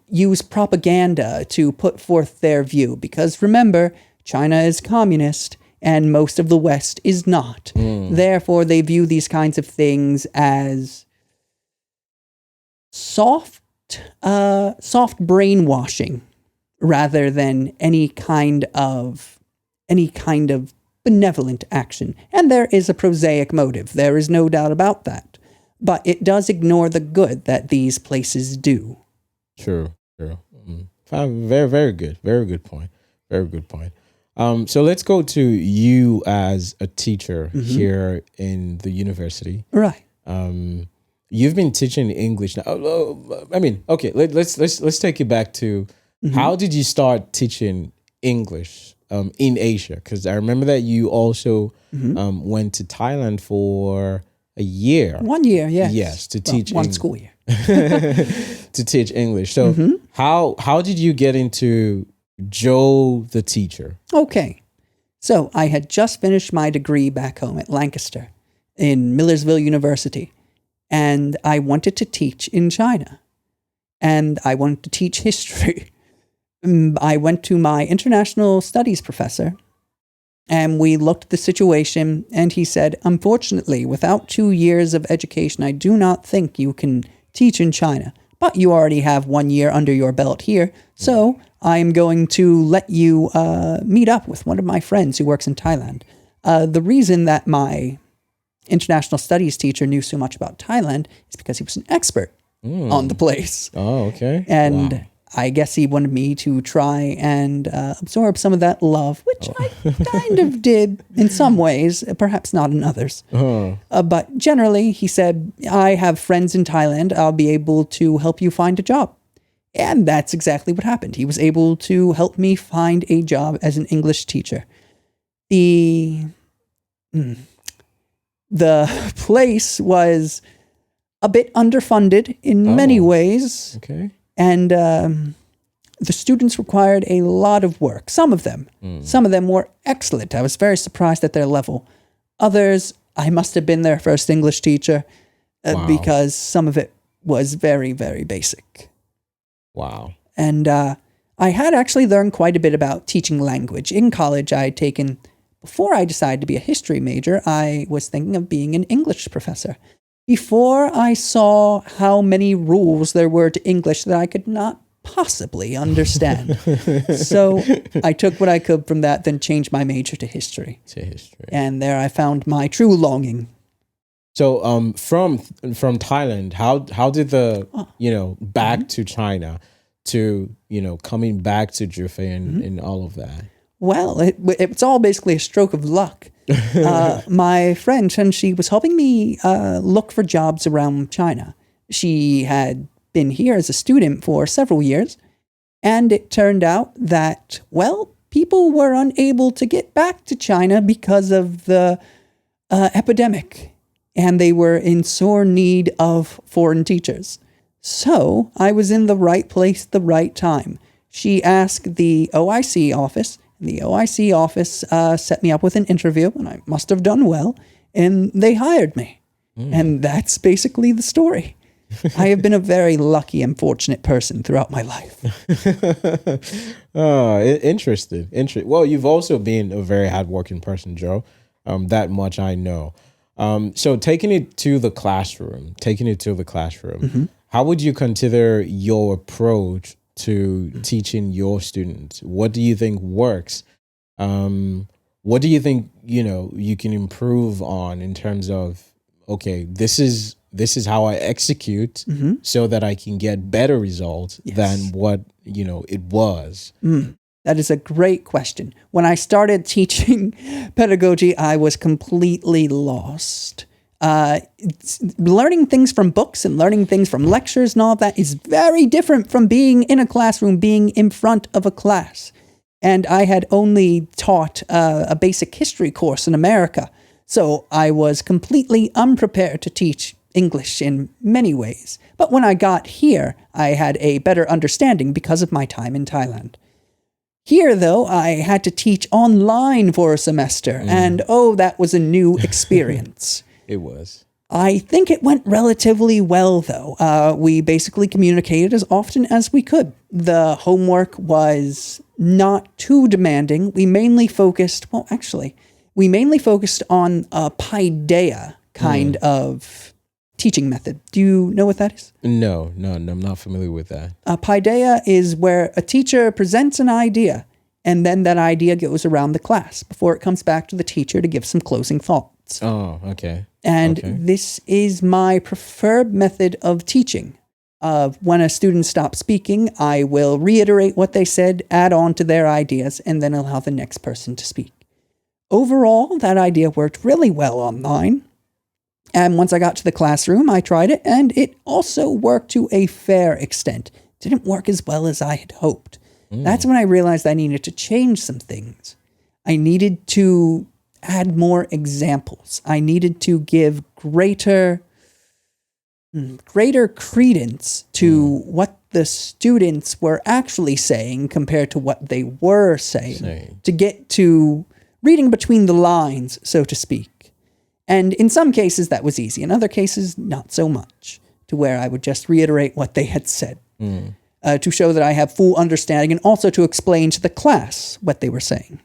use propaganda to put forth their view. Because remember, China is communist and most of the West is not. Therefore, they view these kinds of things as soft brainwashing rather than any kind of benevolent action. And there is a prosaic motive. There is no doubt about that. But it does ignore the good that these places do. True. Very, very good. Very good point. Very good point. So let's go to you as a teacher here in the university. Right. You've been teaching English now. I mean, okay, let's take it back to how did you start teaching English in Asia? Because I remember that you also went to Thailand for a year. 1 year, yes. Yes, to teach one school year. to teach English. So how did you get into Joe the teacher? Okay. So I had just finished my degree back home at Lancaster in Millersville University. And I wanted to teach in China. And I wanted to teach history. I went to my international studies professor and we looked at the situation and he said, unfortunately, without 2 years of education, I do not think you can teach in China. But you already have 1 year under your belt here. So I'm going to let you meet up with one of my friends who works in Thailand. The reason that my international studies teacher knew so much about Thailand is because he was an expert on the place. Oh, okay. And I guess he wanted me to try and absorb some of that love, which I kind of did in some ways, perhaps not in others. But generally, he said, I have friends in Thailand. I'll be able to help you find a job. And that's exactly what happened. He was able to help me find a job as an English teacher. The place was a bit underfunded in many ways. Okay. And the students required a lot of work. Some of them were excellent. I was very surprised at their level. Others, I must have been their first English teacher because some of it was very, very basic. Wow. And I had actually learned quite a bit about teaching language. In college, I had taken, before I decided to be a history major, I was thinking of being an English professor. Before I saw how many rules there were to English that I could not possibly understand. So I took what I could from that, then changed my major to history. And there I found my true longing. So from Thailand, how did the back to China to coming back to Jufei and all of that? Well, it's all basically a stroke of luck. My friend, and she was helping me look for jobs around China. She had been here as a student for several years, and it turned out that, people were unable to get back to China because of the epidemic, and they were in sore need of foreign teachers. So I was in the right place at the right time. She asked the OIC office. The OIC office set me up with an interview, and I must have done well, and they hired me. And that's basically the story. I have been a very lucky and fortunate person throughout my life. Interesting. Well, you've also been a very hardworking person, Joe. That much I know. So taking it to the classroom, how would you consider your approach to teaching your students? What do you think works? What do you think, you can improve on in terms of, okay, this is how I execute so that I can get better results than what, it was. That is a great question. When I started teaching pedagogy, I was completely lost. Learning things from books and learning things from lectures and all that is very different from being in a classroom, being in front of a class. And I had only taught a basic history course in America, so I was completely unprepared to teach English in many ways. But when I got here, I had a better understanding because of my time in Thailand. Here, though, I had to teach online for a semester, and that was a new experience. It was. I think it went relatively well, though. We basically communicated as often as we could. The homework was not too demanding. We mainly focused on a Pidea kind of teaching method. Do you know what that is? No, I'm not familiar with that. Pidea is where a teacher presents an idea, and then that idea goes around the class before it comes back to the teacher to give some closing thoughts. Oh, okay. And this is my preferred method of teaching. When a student stops speaking, I will reiterate what they said, add on to their ideas, and then allow the next person to speak. Overall, that idea worked really well online. And once I got to the classroom, I tried it, and it also worked to a fair extent. Didn't work as well as I had hoped. That's when I realized I needed to change some things. I needed to add more examples. I needed to give greater credence to what the students were actually saying compared to what they were saying. To get to reading between the lines, so to speak. And in some cases, that was easy. In other cases, not so much, to where I would just reiterate what they had said to show that I have full understanding and also to explain to the class what they were saying.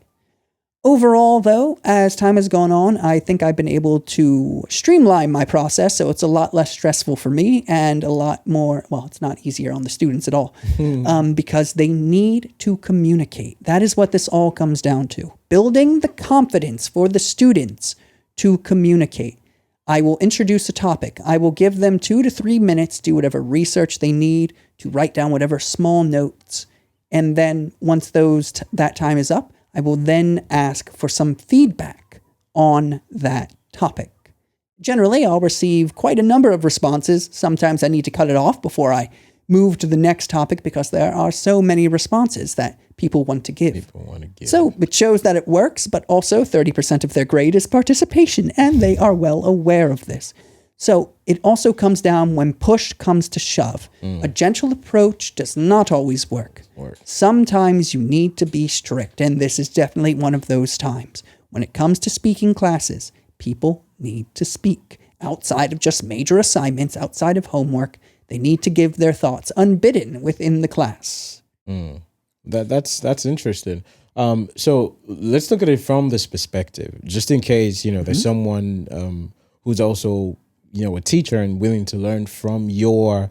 Overall, though, as time has gone on, I think I've been able to streamline my process, so it's a lot less stressful for me and a lot more, well, it's not easier on the students at all, because they need to communicate. That is what this all comes down to. Building the confidence for the students to communicate. I will introduce a topic. I will give them 2 to 3 minutes, do whatever research they need, to write down whatever small notes. And then once that time is up, I will then ask for some feedback on that topic. Generally, I'll receive quite a number of responses. Sometimes I need to cut it off before I move to the next topic because there are so many responses that people want to give. So it shows that it works, but also 30% of their grade is participation, and they are well aware of this. So it also comes down when push comes to shove. A gentle approach does not always work. Sometimes you need to be strict, and this is definitely one of those times. When it comes to speaking classes, people need to speak. Outside of just major assignments, outside of homework, they need to give their thoughts unbidden within the class. That's interesting. So let's look at it from this perspective, just in case, there's someone who's also, a teacher and willing to learn from your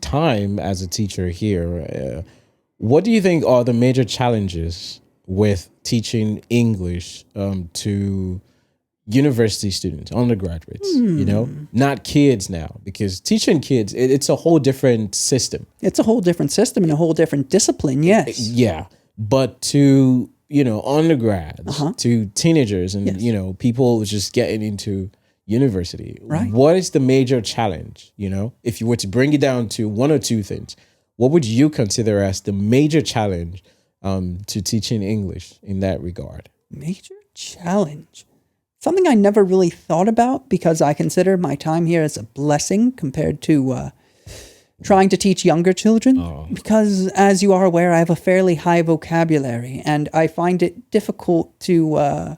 time as a teacher here. What do you think are the major challenges with teaching English to university students, undergraduates, not kids now, because teaching kids, it's a whole different system. It's a whole different system and a whole different discipline, yes. Yeah. But to, undergrads, to teenagers and, people just getting into university, right. What is the major challenge? If you were to bring it down to one or two things, what would you consider as the major challenge to teaching English in that regard? Major challenge? Something I never really thought about because I consider my time here as a blessing compared to trying to teach younger children. Because as you are aware, I have a fairly high vocabulary and I find it difficult to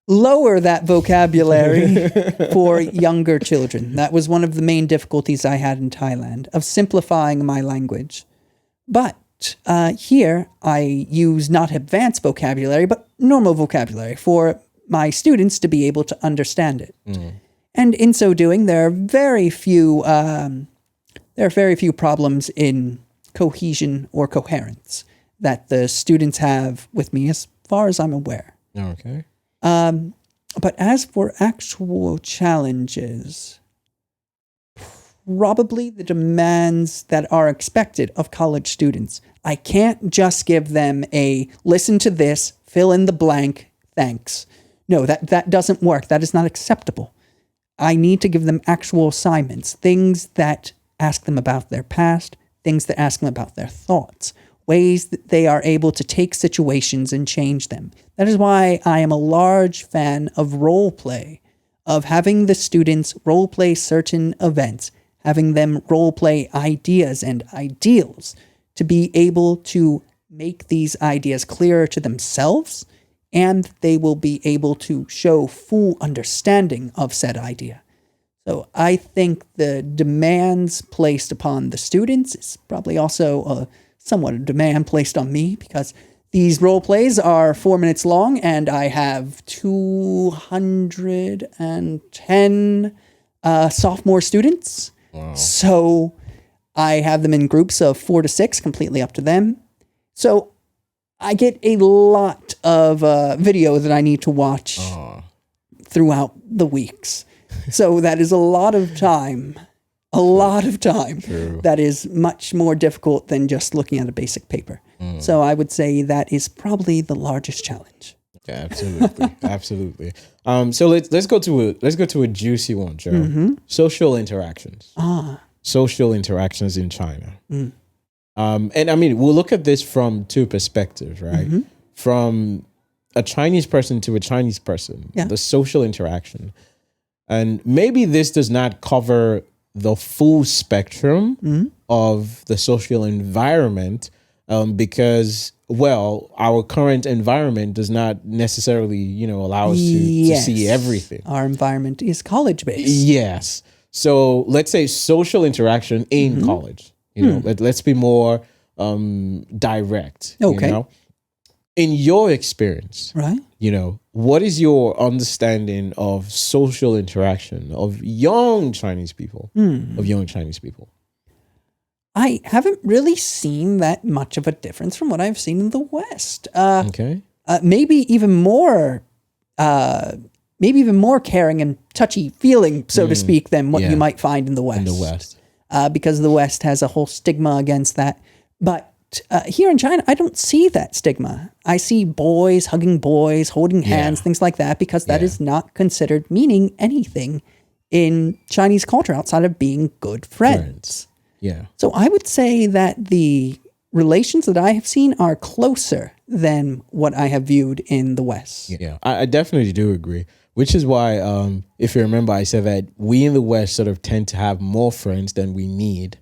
lower that vocabulary for younger children. That was one of the main difficulties I had in Thailand, of simplifying my language. But here I use not advanced vocabulary, but normal vocabulary for my students to be able to understand it. And in so doing, there are very few problems in cohesion or coherence that the students have with me, as far as I'm aware. Okay. But as for actual challenges, probably the demands that are expected of college students. I can't just give them a listen to this, fill in the blank, thanks. No, that doesn't work. That is not acceptable. I need to give them actual assignments, things that ask them about their past, things that ask them about their thoughts, ways that they are able to take situations and change them. That is why I am a large fan of role play, of having the students role play certain events, having them role play ideas and ideals to be able to make these ideas clearer to themselves, and they will be able to show full understanding of said idea. So I think the demands placed upon the students is probably also somewhat a demand placed on me, because these role plays are 4 minutes long, and I have 210 sophomore students. Wow. So I have them in groups of 4 to 6, completely up to them. So I get a lot of video that I need to watch throughout the weeks. So that is a lot of time. True. That is much more difficult than just looking at a basic paper. So I would say that is probably the largest challenge. Yeah, absolutely. Absolutely. So let's go to a juicy one, Joe. Mm-hmm. Social interactions. Social interactions in China. And I mean, we'll look at this from two perspectives, right? Mm-hmm. From a Chinese person to a Chinese person, the social interaction. And maybe this does not cover the full spectrum of the social environment, because, well, our current environment does not necessarily, allow us to see everything. Our environment is college-based. Yes. So let's say social interaction in college. Let's be more direct. Okay. In your experience, right? What is your understanding of social interaction of young Chinese people? I haven't really seen that much of a difference from what I've seen in the West. Okay. Maybe even more caring and touchy feeling, so to speak, than what you might find in the West. Because the West has a whole stigma against that. But here in China, I don't see that stigma. I see boys hugging boys, holding hands, things like that, because that is not considered meaning anything in Chinese culture outside of being good friends. Yeah. So I would say that the relations that I have seen are closer than what I have viewed in the West. Yeah, I definitely do agree. Which is why, if you remember, I said that we in the West sort of tend to have more friends than we need.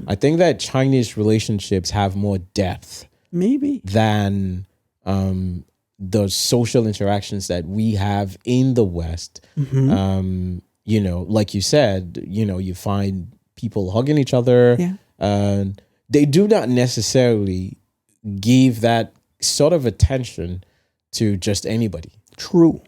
I think that Chinese relationships have more depth, maybe, than the social interactions that we have in the West. Like you said, you find people hugging each other. They do not necessarily give that sort of attention to just anybody. True.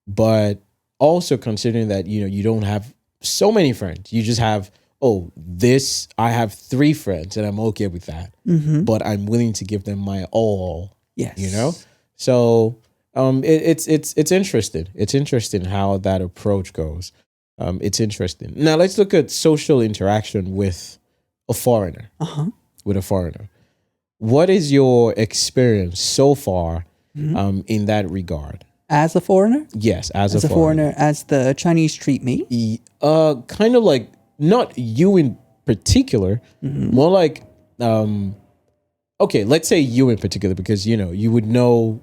But also considering that, you don't have so many friends. You just have, I have 3 friends and I'm okay with that. But I'm willing to give them my all. Yes. So it's interesting. It's interesting how that approach goes. It's interesting. Now let's look at social interaction with a foreigner. What is your experience so far in that regard? As a foreigner? Yes, as a foreigner. As the Chinese treat me? Kind of like, not you in particular, more like, okay, let's say you in particular, because, you would know,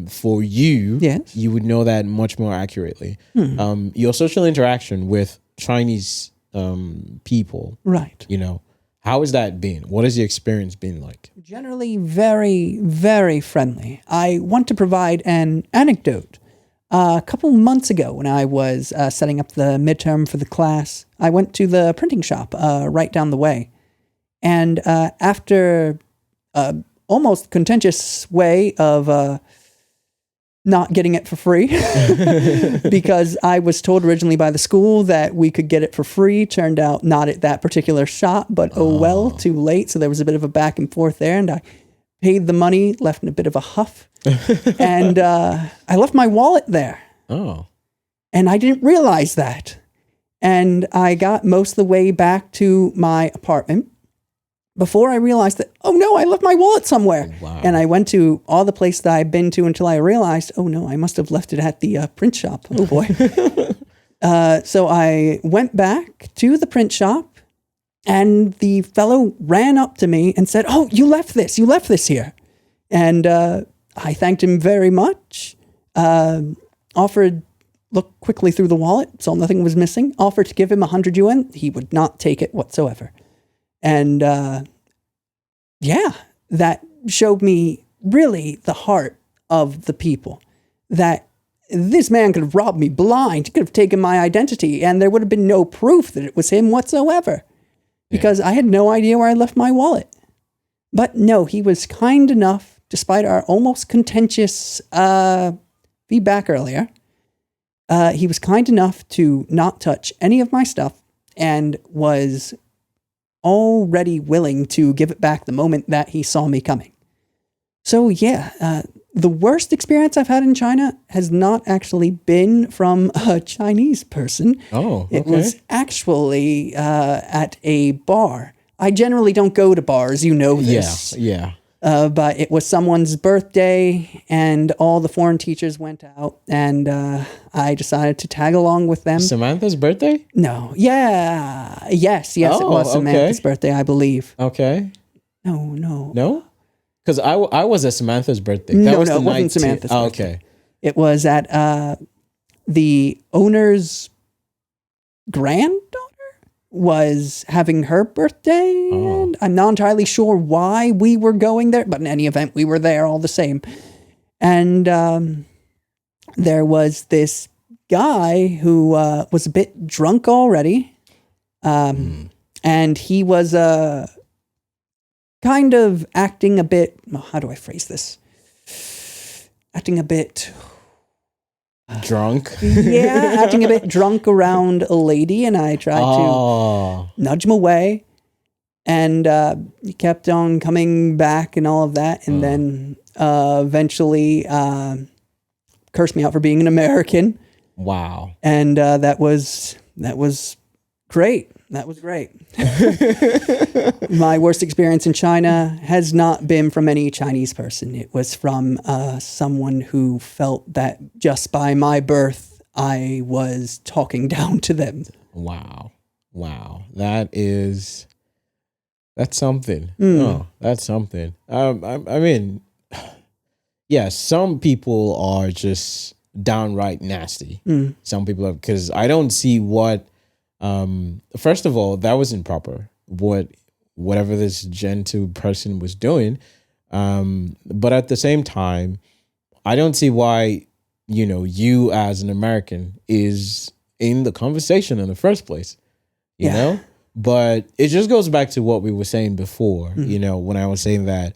for you, you would know that much more accurately. Your social interaction with Chinese people. Right. How has that been? What has the experience been like? Generally very, very friendly. I want to provide an anecdote. A couple months ago, when I was setting up the midterm for the class, I went to the printing shop right down the way. And after almost contentious way of not getting it for free, because I was told originally by the school that we could get it for free. Turned out not at that particular shop, but oh well, too late. So there was a bit of a back and forth there, and I paid the money, left in a bit of a huff, and I left my wallet there. Oh. And I didn't realize that. And I got most of the way back to my apartment before I realized that, oh no, I left my wallet somewhere. Wow. And I went to all the places that I've been to until I realized, oh no, I must have left it at the print shop. Oh boy. So I went back to the print shop, and the fellow ran up to me and said, oh, you left this here. And I thanked him very much, offered, looked quickly through the wallet, saw nothing was missing, offered to give him 100 yuan. He would not take it whatsoever. And that showed me really the heart of the people, that this man could have robbed me blind. He could have taken my identity, and there would have been no proof that it was him whatsoever, because I had no idea where I left my wallet. But no, he was kind enough, despite our almost contentious feedback earlier, he was kind enough to not touch any of my stuff and was already willing to give it back the moment that he saw me coming. So yeah, the worst experience I've had in China has not actually been from a Chinese person. Oh, okay. It was actually at a bar. I generally don't go to bars, you know this. Yeah. But it was someone's birthday, and all the foreign teachers went out, and I decided to tag along with them. Samantha's birthday? No. Yeah. Yes, it was Samantha's birthday, I believe. Okay. No. No? Because I was at Samantha's birthday. It wasn't Samantha's birthday. Okay. It was at the owner's granddaughter was having her birthday, and I'm not entirely sure why we were going there, but in any event, we were there all the same. And there was this guy who was a bit drunk already, and he was kind of acting a bit, how do I phrase this? Acting a bit... drunk? Yeah, acting a bit drunk around a lady, and I tried to nudge him away, and he kept on coming back and all of that, and then eventually cursed me out for being an American. Wow. And that was great. That was great. My worst experience in China has not been from any Chinese person. It was from someone who felt that just by my birth, I was talking down to them. Wow. That's something. Oh, that's something. I mean, yeah, some people are just downright nasty. Some people are, because I don't see what, first of all, that was improper. Whatever this Gen 2 person was doing. But at the same time, I don't see why, you as an American is in the conversation in the first place, you know? But it just goes back to what we were saying before, when I was saying that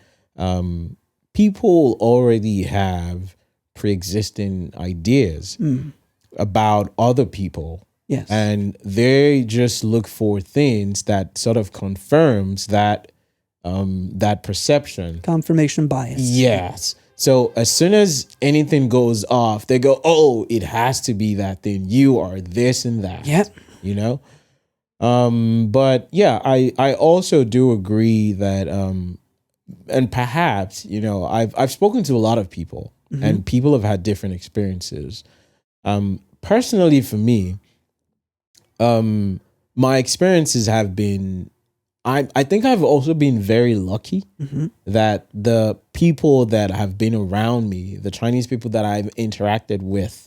people already have pre-existing ideas about other people. Yes. And they just look for things that sort of confirms that that perception. Confirmation bias. Yes. So as soon as anything goes off, they go, oh, it has to be that thing. You are this and that. Yep. But yeah, I also do agree that and perhaps, I've spoken to a lot of people and people have had different experiences. Personally for me, my experiences have been, I think I've also been very lucky that the people that have been around me, the Chinese people that I've interacted with,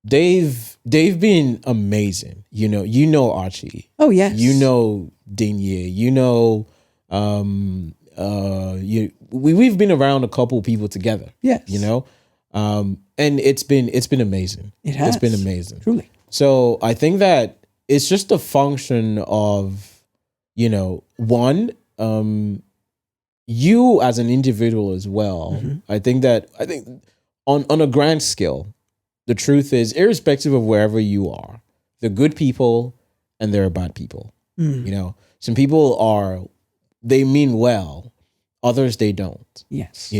they've been amazing. You know Archie. Oh yes. You know Dinye. We've been around a couple people together. Yes. And it's been amazing. It has. It's been amazing. Truly. So I think that it's just a function of, one, you as an individual as well. Mm-hmm. I think on a grand scale, the truth is, irrespective of wherever you are, there are good people and there are bad people. Some people they mean well, others they don't. Yes.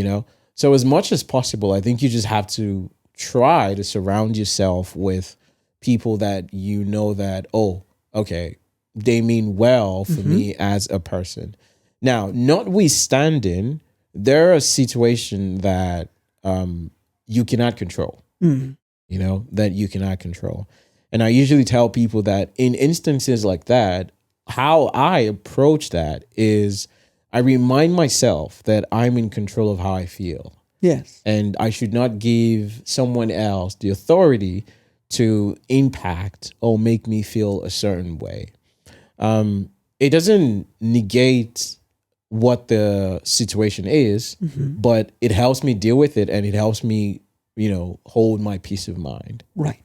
So as much as possible, I think you just have to try to surround yourself with people that that, oh, okay, they mean well for me as a person. Now, notwithstanding, there are situations that you cannot control, that you cannot control. And I usually tell people that in instances like that, how I approach that is I remind myself that I'm in control of how I feel. Yes. And I should not give someone else the authority to impact or make me feel a certain way. It doesn't negate what the situation is, but it helps me deal with it, and it helps me, hold my peace of mind. Right.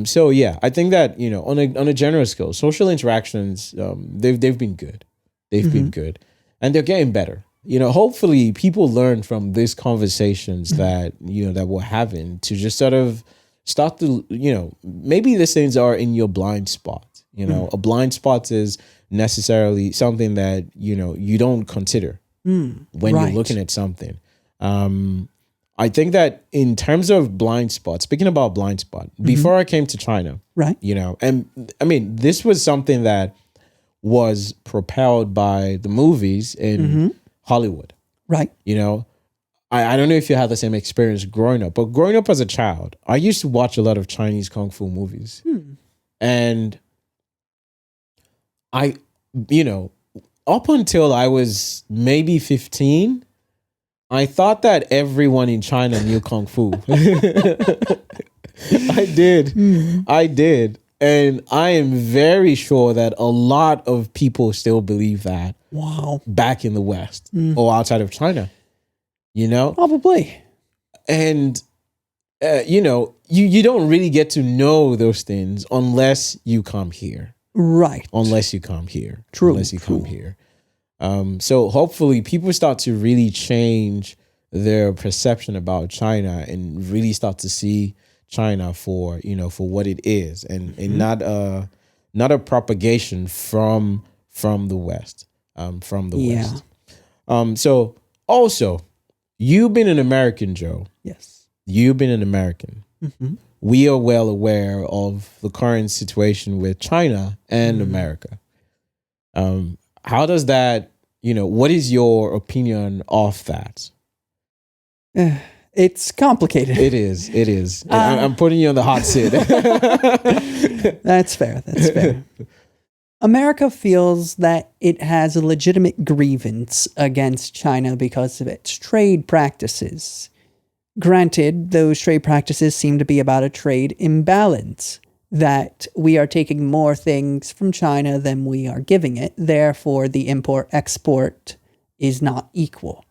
So yeah, I think that on a general scale, social interactions they've been good, been good, and they're getting better. Hopefully people learn from these conversations that that we're having to just sort of start to maybe these things are in your blind spot. A blind spot is necessarily something that you don't consider when you're looking at something. I think that in terms of blind spot, speaking about blind spot, before I came to China, Right. And I mean, this was something that was propelled by the movies in Hollywood. Right. I don't know if you had the same experience growing up, but growing up as a child, I used to watch a lot of Chinese Kung Fu movies. And I, up until I was maybe 15, I thought that everyone in China knew Kung Fu. I did. And I am very sure that a lot of people still believe that. Wow. Back in the West or outside of China, Probably. And, you don't really get to know those things unless you come here. Right. Unless you come here. True. Unless you come here. So hopefully people start to really change their perception about China and really start to see China for what it is, and not a propagation from the West. West. So also, you've been an American, Joe. Yes. You've been an American. We are well aware of the current situation with China and America. How does that, what is your opinion of that? It's complicated. It is. I'm putting you on the hot seat. That's fair. America feels that it has a legitimate grievance against China because of its trade practices. Granted, those trade practices seem to be about a trade imbalance, that we are taking more things from China than we are giving it, therefore the import-export is not equal.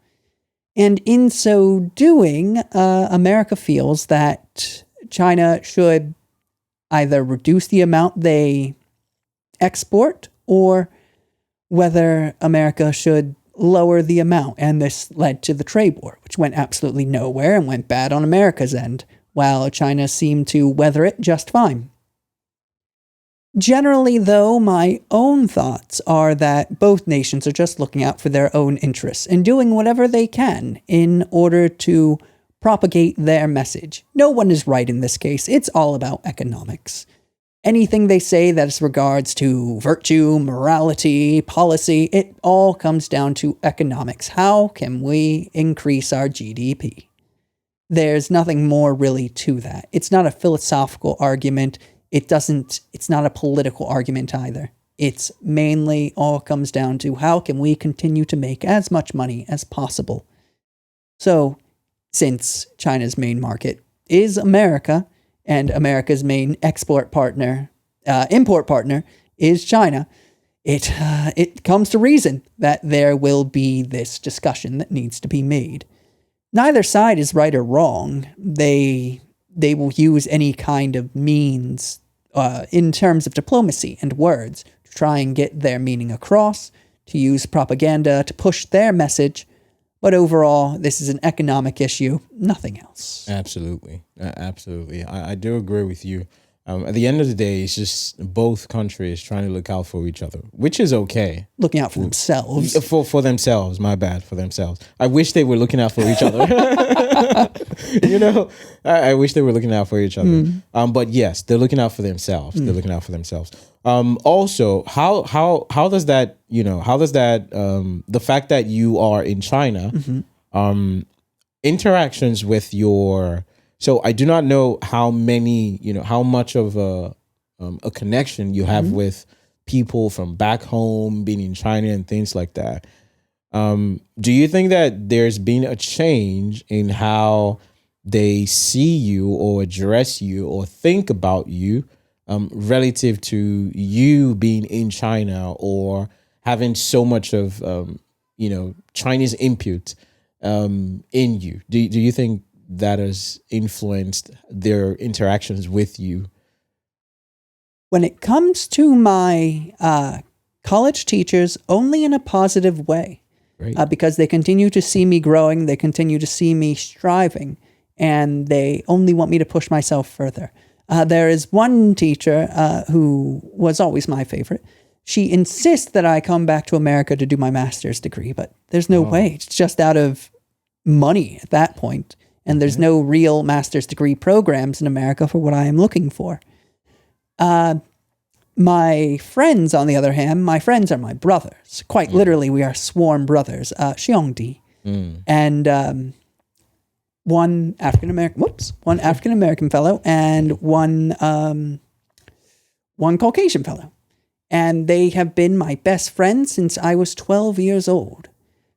And in so doing, America feels that China should either reduce the amount they export, or whether America should lower the amount. And this led to the trade war, which went absolutely nowhere and went bad on America's end, while China seemed to weather it just fine. Generally, though, my own thoughts are that both nations are just looking out for their own interests and doing whatever they can in order to propagate their message. No one is right in this case. It's all about economics. Anything they say that is regards to virtue, morality, policy, it all comes down to economics. How can we increase our GDP? There's nothing more really to that. It's not a philosophical argument. It's not a political argument either. It's mainly all comes down to how can we continue to make as much money as possible. So, since China's main market is America, and America's main import partner is China, it comes to reason that there will be this discussion that needs to be made. Neither side is right or wrong. They will use any kind of means in terms of diplomacy and words to try and get their meaning across, to use propaganda to push their message. But overall, this is an economic issue, nothing else. Absolutely. Absolutely. I do agree with you. At the end of the day, it's just both countries trying to look out for each other, which is okay. Looking out for themselves. For themselves, my bad, for themselves. I wish they were looking out for each other. I wish they were looking out for each other. But yes, they're looking out for themselves. They're looking out for themselves. Also, how does that, the fact that you are in China, interactions with so I do not know how much of a connection you have with people from back home, being in China and things like that. Do you think that there's been a change in how they see you or address you or think about you relative to you being in China or having so much of, Chinese input in you? Do you think that has influenced their interactions with you? When it comes to my college teachers, only in a positive way. Because they continue to see me growing, they continue to see me striving, and they only want me to push myself further. There is one teacher who was always my favorite. She insists that I come back to America to do my master's degree, but there's no way. It's just out of money at that point. And there's no real master's degree programs in America for what I am looking for. My friends, on the other hand, my friends are my brothers. Quite literally, we are sworn brothers. Xiongdi. And one African-American fellow and one Caucasian fellow. And they have been my best friends since I was 12 years old.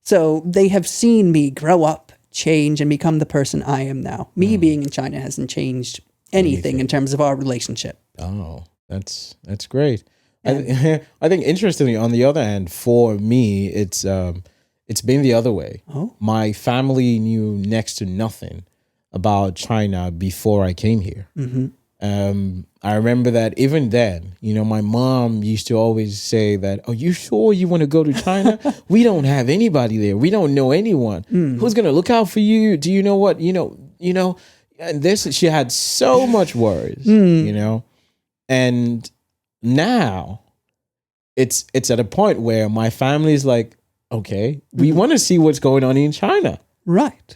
So they have seen me grow up, change, and become the person I am now. Me being in China hasn't changed anything in terms of our relationship. Oh, that's great. I think interestingly, on the other hand, for me, it's been the other way. Oh. My family knew next to nothing about China before I came here. I remember that even then, my mom used to always say that, "Are you sure you want to go to China? We don't have anybody there. We don't know anyone. Who's going to look out for you? Do you know what, and she had so much worries, and now it's at a point where my family's like, okay, we want to see what's going on in China. Right.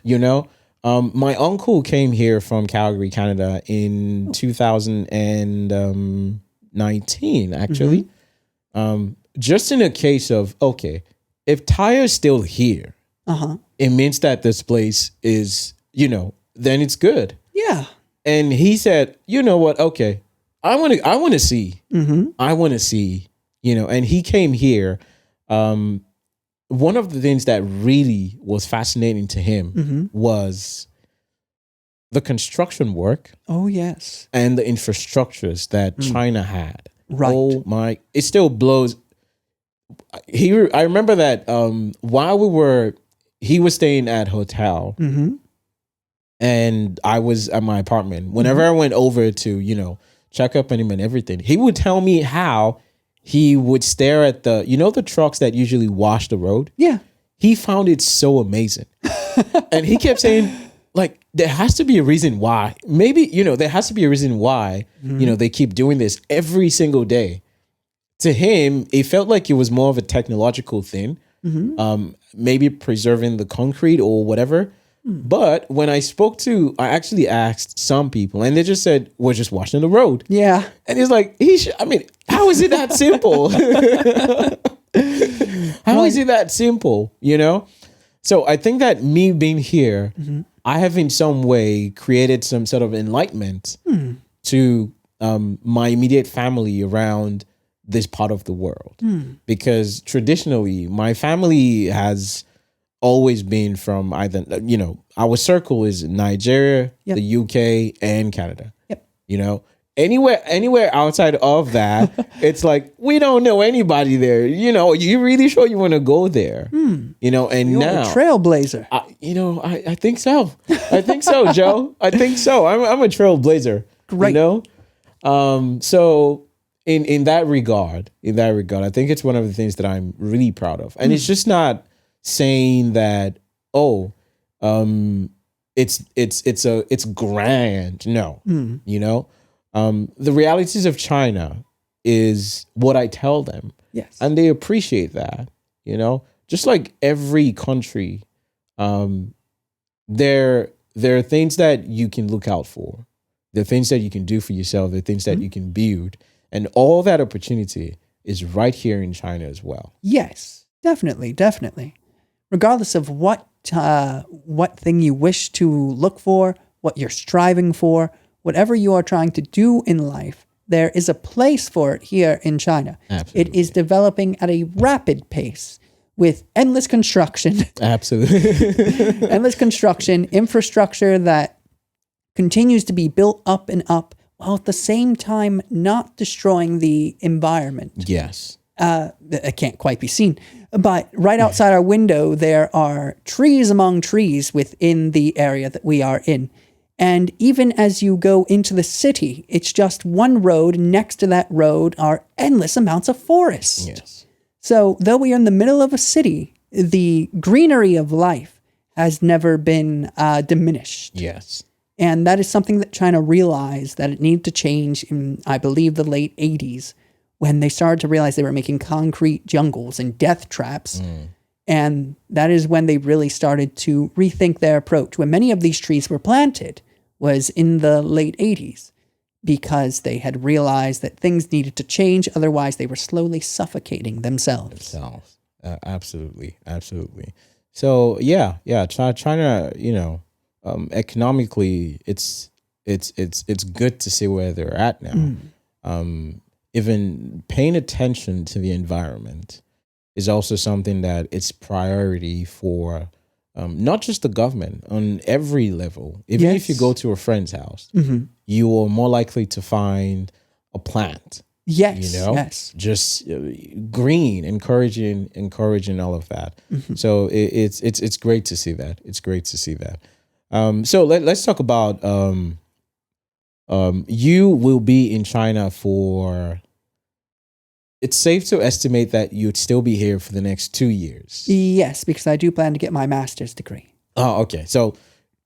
My uncle came here from Calgary, Canada in 2019, actually. Just in a case of, okay, if Tyre's still here, it means that this place is, then it's good. Yeah. And he said, you know what? Okay, I want to see. I want to see, and he came here. One of the things that really was fascinating to him was the construction work. Oh, yes. And the infrastructures that China had. Right. Oh, it still blows. I remember that while he was staying at hotel and I was at my apartment. Whenever I went over to, check up on him and everything, he would tell me how he would stare at the trucks that usually wash the road. Yeah. He found it so amazing. And he kept saying, like, there has to be a reason why. Maybe, there has to be a reason why, they keep doing this every single day. To him, it felt like it was more of a technological thing. Maybe preserving the concrete or whatever. But when I actually asked some people, and they just said, we're just washing the road. Yeah. And he's like, how is it that simple? How is it that simple, So I think that me being here, I have in some way created some sort of enlightenment to my immediate family around this part of the world. Because traditionally, my family has always been from either, our circle is Nigeria, the UK, and Canada. Anywhere outside of that, it's like, we don't know anybody there. You really sure you want to go there? And You're now a trailblazer. I think so. I think so, Joe. I think so. I'm a trailblazer. Great. So in that regard, I think it's one of the things that I'm really proud of. And it's just not saying that, it's grand. No, you know, the realities of China is what I tell them. Yes. And they appreciate that, you know, just like every country, there are things that you can look out for. There are things that you can do for yourself. There are things that you can build. And all that opportunity is right here in China as well. Yes, definitely. Regardless of what thing you wish to look for, what you're striving for, whatever you are trying to do in life, there is a place for it here in China. Absolutely. It is developing at a rapid pace with endless construction. Absolutely. Endless construction, infrastructure that continues to be built up and up, while at the same time not destroying the environment. Yes. It can't quite be seen, but right outside our window, there are trees among trees within the area that we are in. And even as you go into the city, it's just one road. Next to that road are endless amounts of forest. Yes. So though we are in the middle of a city, the greenery of life has never been diminished. Yes. And that is something that China realized that it needed to change in, I believe, the late 80s, when they started to realize they were making concrete jungles and death traps. And that is when they really started to rethink their approach. When many of these trees were planted was in the late 80s, because they had realized that things needed to change. Otherwise, they were slowly suffocating themselves. Absolutely. So China, you know, economically, it's good to see where they're at now. Even paying attention to the environment is also something that it's priority for not just the government, on every level. Even if you go to a friend's house, you are more likely to find a plant. Yes, you know, just green, encouraging all of that. So it's great to see that. It's great to see that. So let's talk about you will be in China for. It's safe to estimate that you'd still be here for the next 2 years. Yes, because I do plan to get my master's degree. Oh, okay. So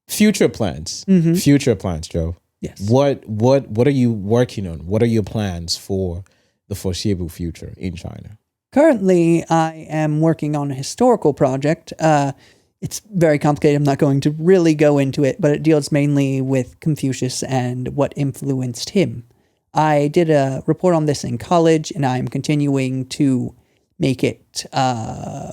future plans, Joe. Yes. What are you working on? What are your plans for the foreseeable future in China? Currently, I am working on a historical project. It's very complicated. I'm not going to really go into it, but it deals mainly with Confucius and what influenced him. I did a report on this in college, and I'm continuing to make it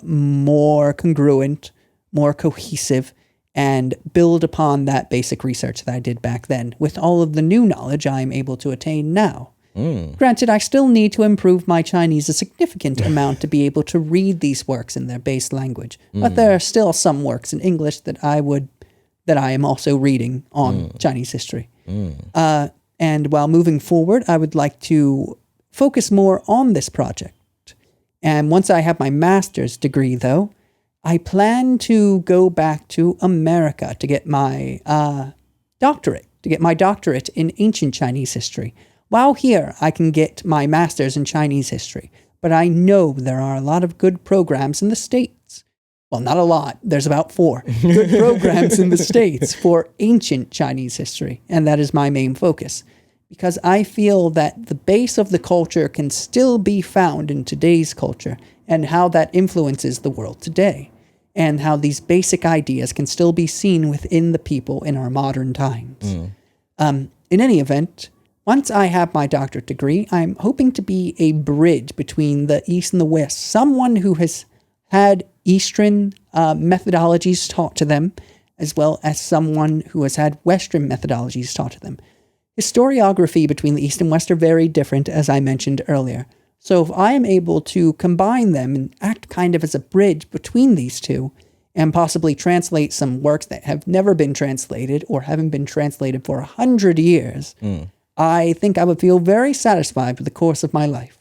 more congruent, more cohesive, and build upon that basic research that I did back then with all of the new knowledge I'm able to attain now. Granted, I still need to improve my Chinese a significant amount to be able to read these works in their base language, but there are still some works in English that I am also reading on Chinese history. And while moving forward, I would like to focus more on this project. And once I have my master's degree, though, I plan to go back to America to get my doctorate in ancient Chinese history. While here, I can get my master's in Chinese history, but I know there are a lot of good programs in the States. Well, not a lot. There's about 4 good programs in the States for ancient Chinese history, and that is my main focus. Because I feel that the base of the culture can still be found in today's culture, and how that influences the world today, and how these basic ideas can still be seen within the people in our modern times. In any event, once I have my doctorate degree, I'm hoping to be a bridge between the East and the West, someone who has had Eastern methodologies taught to them, as well as someone who has had Western methodologies taught to them. Historiography between the East and West are very different, as I mentioned earlier. So if I am able to combine them and act kind of as a bridge between these two, and possibly translate some works that have never been translated or haven't been translated for 100 years, I think I would feel very satisfied with the course of my life.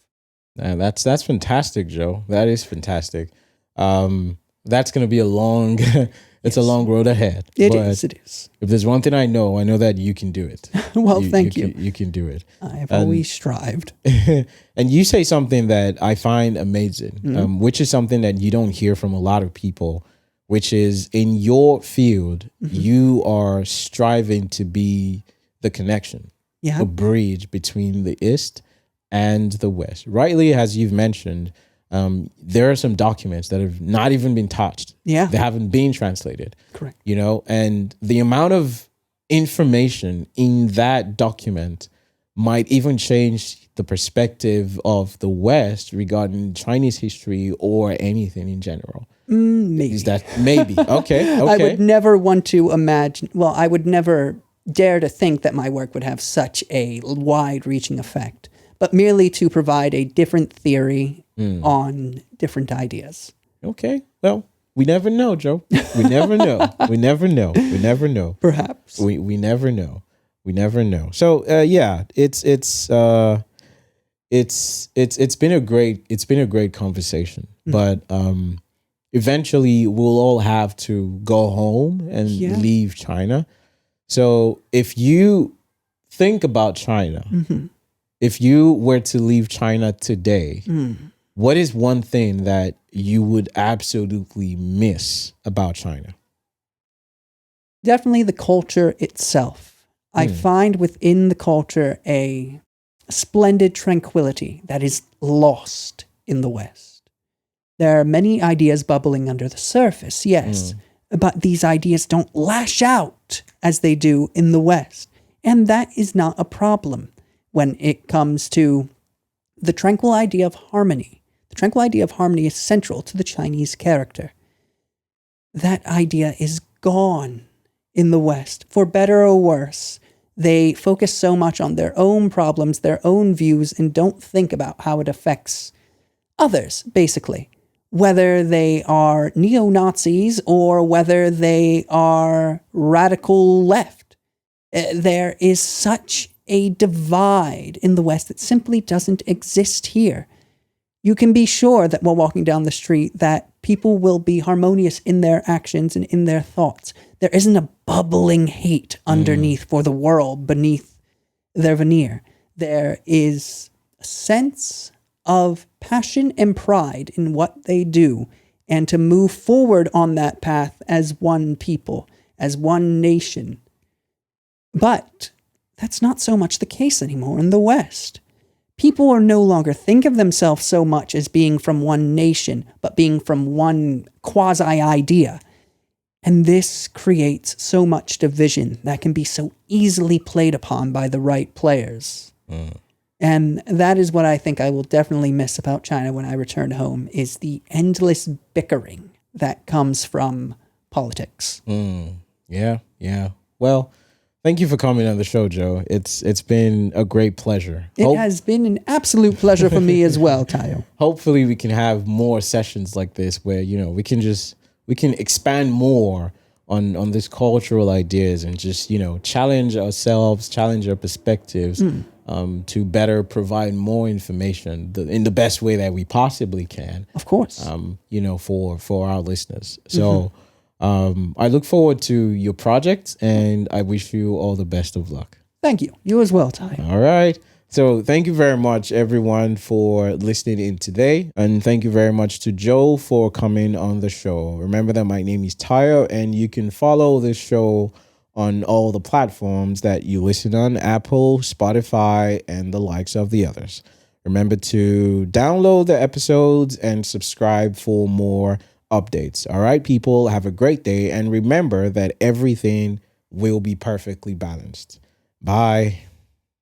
That's fantastic, Joe. That is fantastic. That's going to be a long It's a long road ahead. It is. If there's one thing I know that you can do it. Well, thank you. You can do it. I have always strived. And you say something that I find amazing, which is something that you don't hear from a lot of people, which is in your field, you are striving to be the connection, a bridge between the East and the West. Rightly, as you've mentioned, there are some documents that have not even been touched. Yeah. They haven't been translated. Correct. And the amount of information in that document might even change the perspective of the West regarding Chinese history or anything in general. Maybe. Is that maybe? Okay. I would never want to imagine, I would never dare to think that my work would have such a wide-reaching effect, but merely to provide a different theory on different ideas. Okay. Well, we never know, Joe. We never know. We never know. We never know. Perhaps. We never know. We never know. So it's been a great conversation. But eventually we'll all have to go home and leave China. So if you think about China, if you were to leave China today, what is one thing that you would absolutely miss about China? Definitely the culture itself. I find within the culture a splendid tranquility that is lost in the West. There are many ideas bubbling under the surface, yes, but these ideas don't lash out as they do in the West. And that is not a problem when it comes to the tranquil idea of harmony. The tranquil idea of harmony is central to the Chinese character. That idea is gone in the West. For better or worse, they focus so much on their own problems, their own views, and don't think about how it affects others, basically. Whether they are neo-Nazis or whether they are radical left. There is such a divide in the West that simply doesn't exist here. You can be sure that while walking down the street that people will be harmonious in their actions and in their thoughts. There isn't a bubbling hate underneath for the world beneath their veneer. There is a sense of passion and pride in what they do and to move forward on that path as one people, as one nation. But that's not so much the case anymore in the West. People are no longer think of themselves so much as being from one nation, but being from one quasi-idea. And this creates so much division that can be so easily played upon by the right players. And that is what I think I will definitely miss about China when I return home, is the endless bickering that comes from politics. Yeah. Well, thank you for coming on the show, Joe. It's been a great pleasure. It has been an absolute pleasure for me as well, Tayo. Hopefully we can have more sessions like this where, we can expand more on these cultural ideas and just, challenge ourselves, challenge our perspectives to better provide more information in the best way that we possibly can. Of course. For our listeners. So I look forward to your project and I wish you all the best of luck. Thank you. You as well, Ty. All right. So thank you very much, everyone, for listening in today. And thank you very much to Joe for coming on the show. Remember that my name is Tayo, and you can follow this show on all the platforms that you listen on, Apple, Spotify, and the likes of the others. Remember to download the episodes and subscribe for more updates. All right, people, have a great day. And remember that everything will be perfectly balanced. Bye.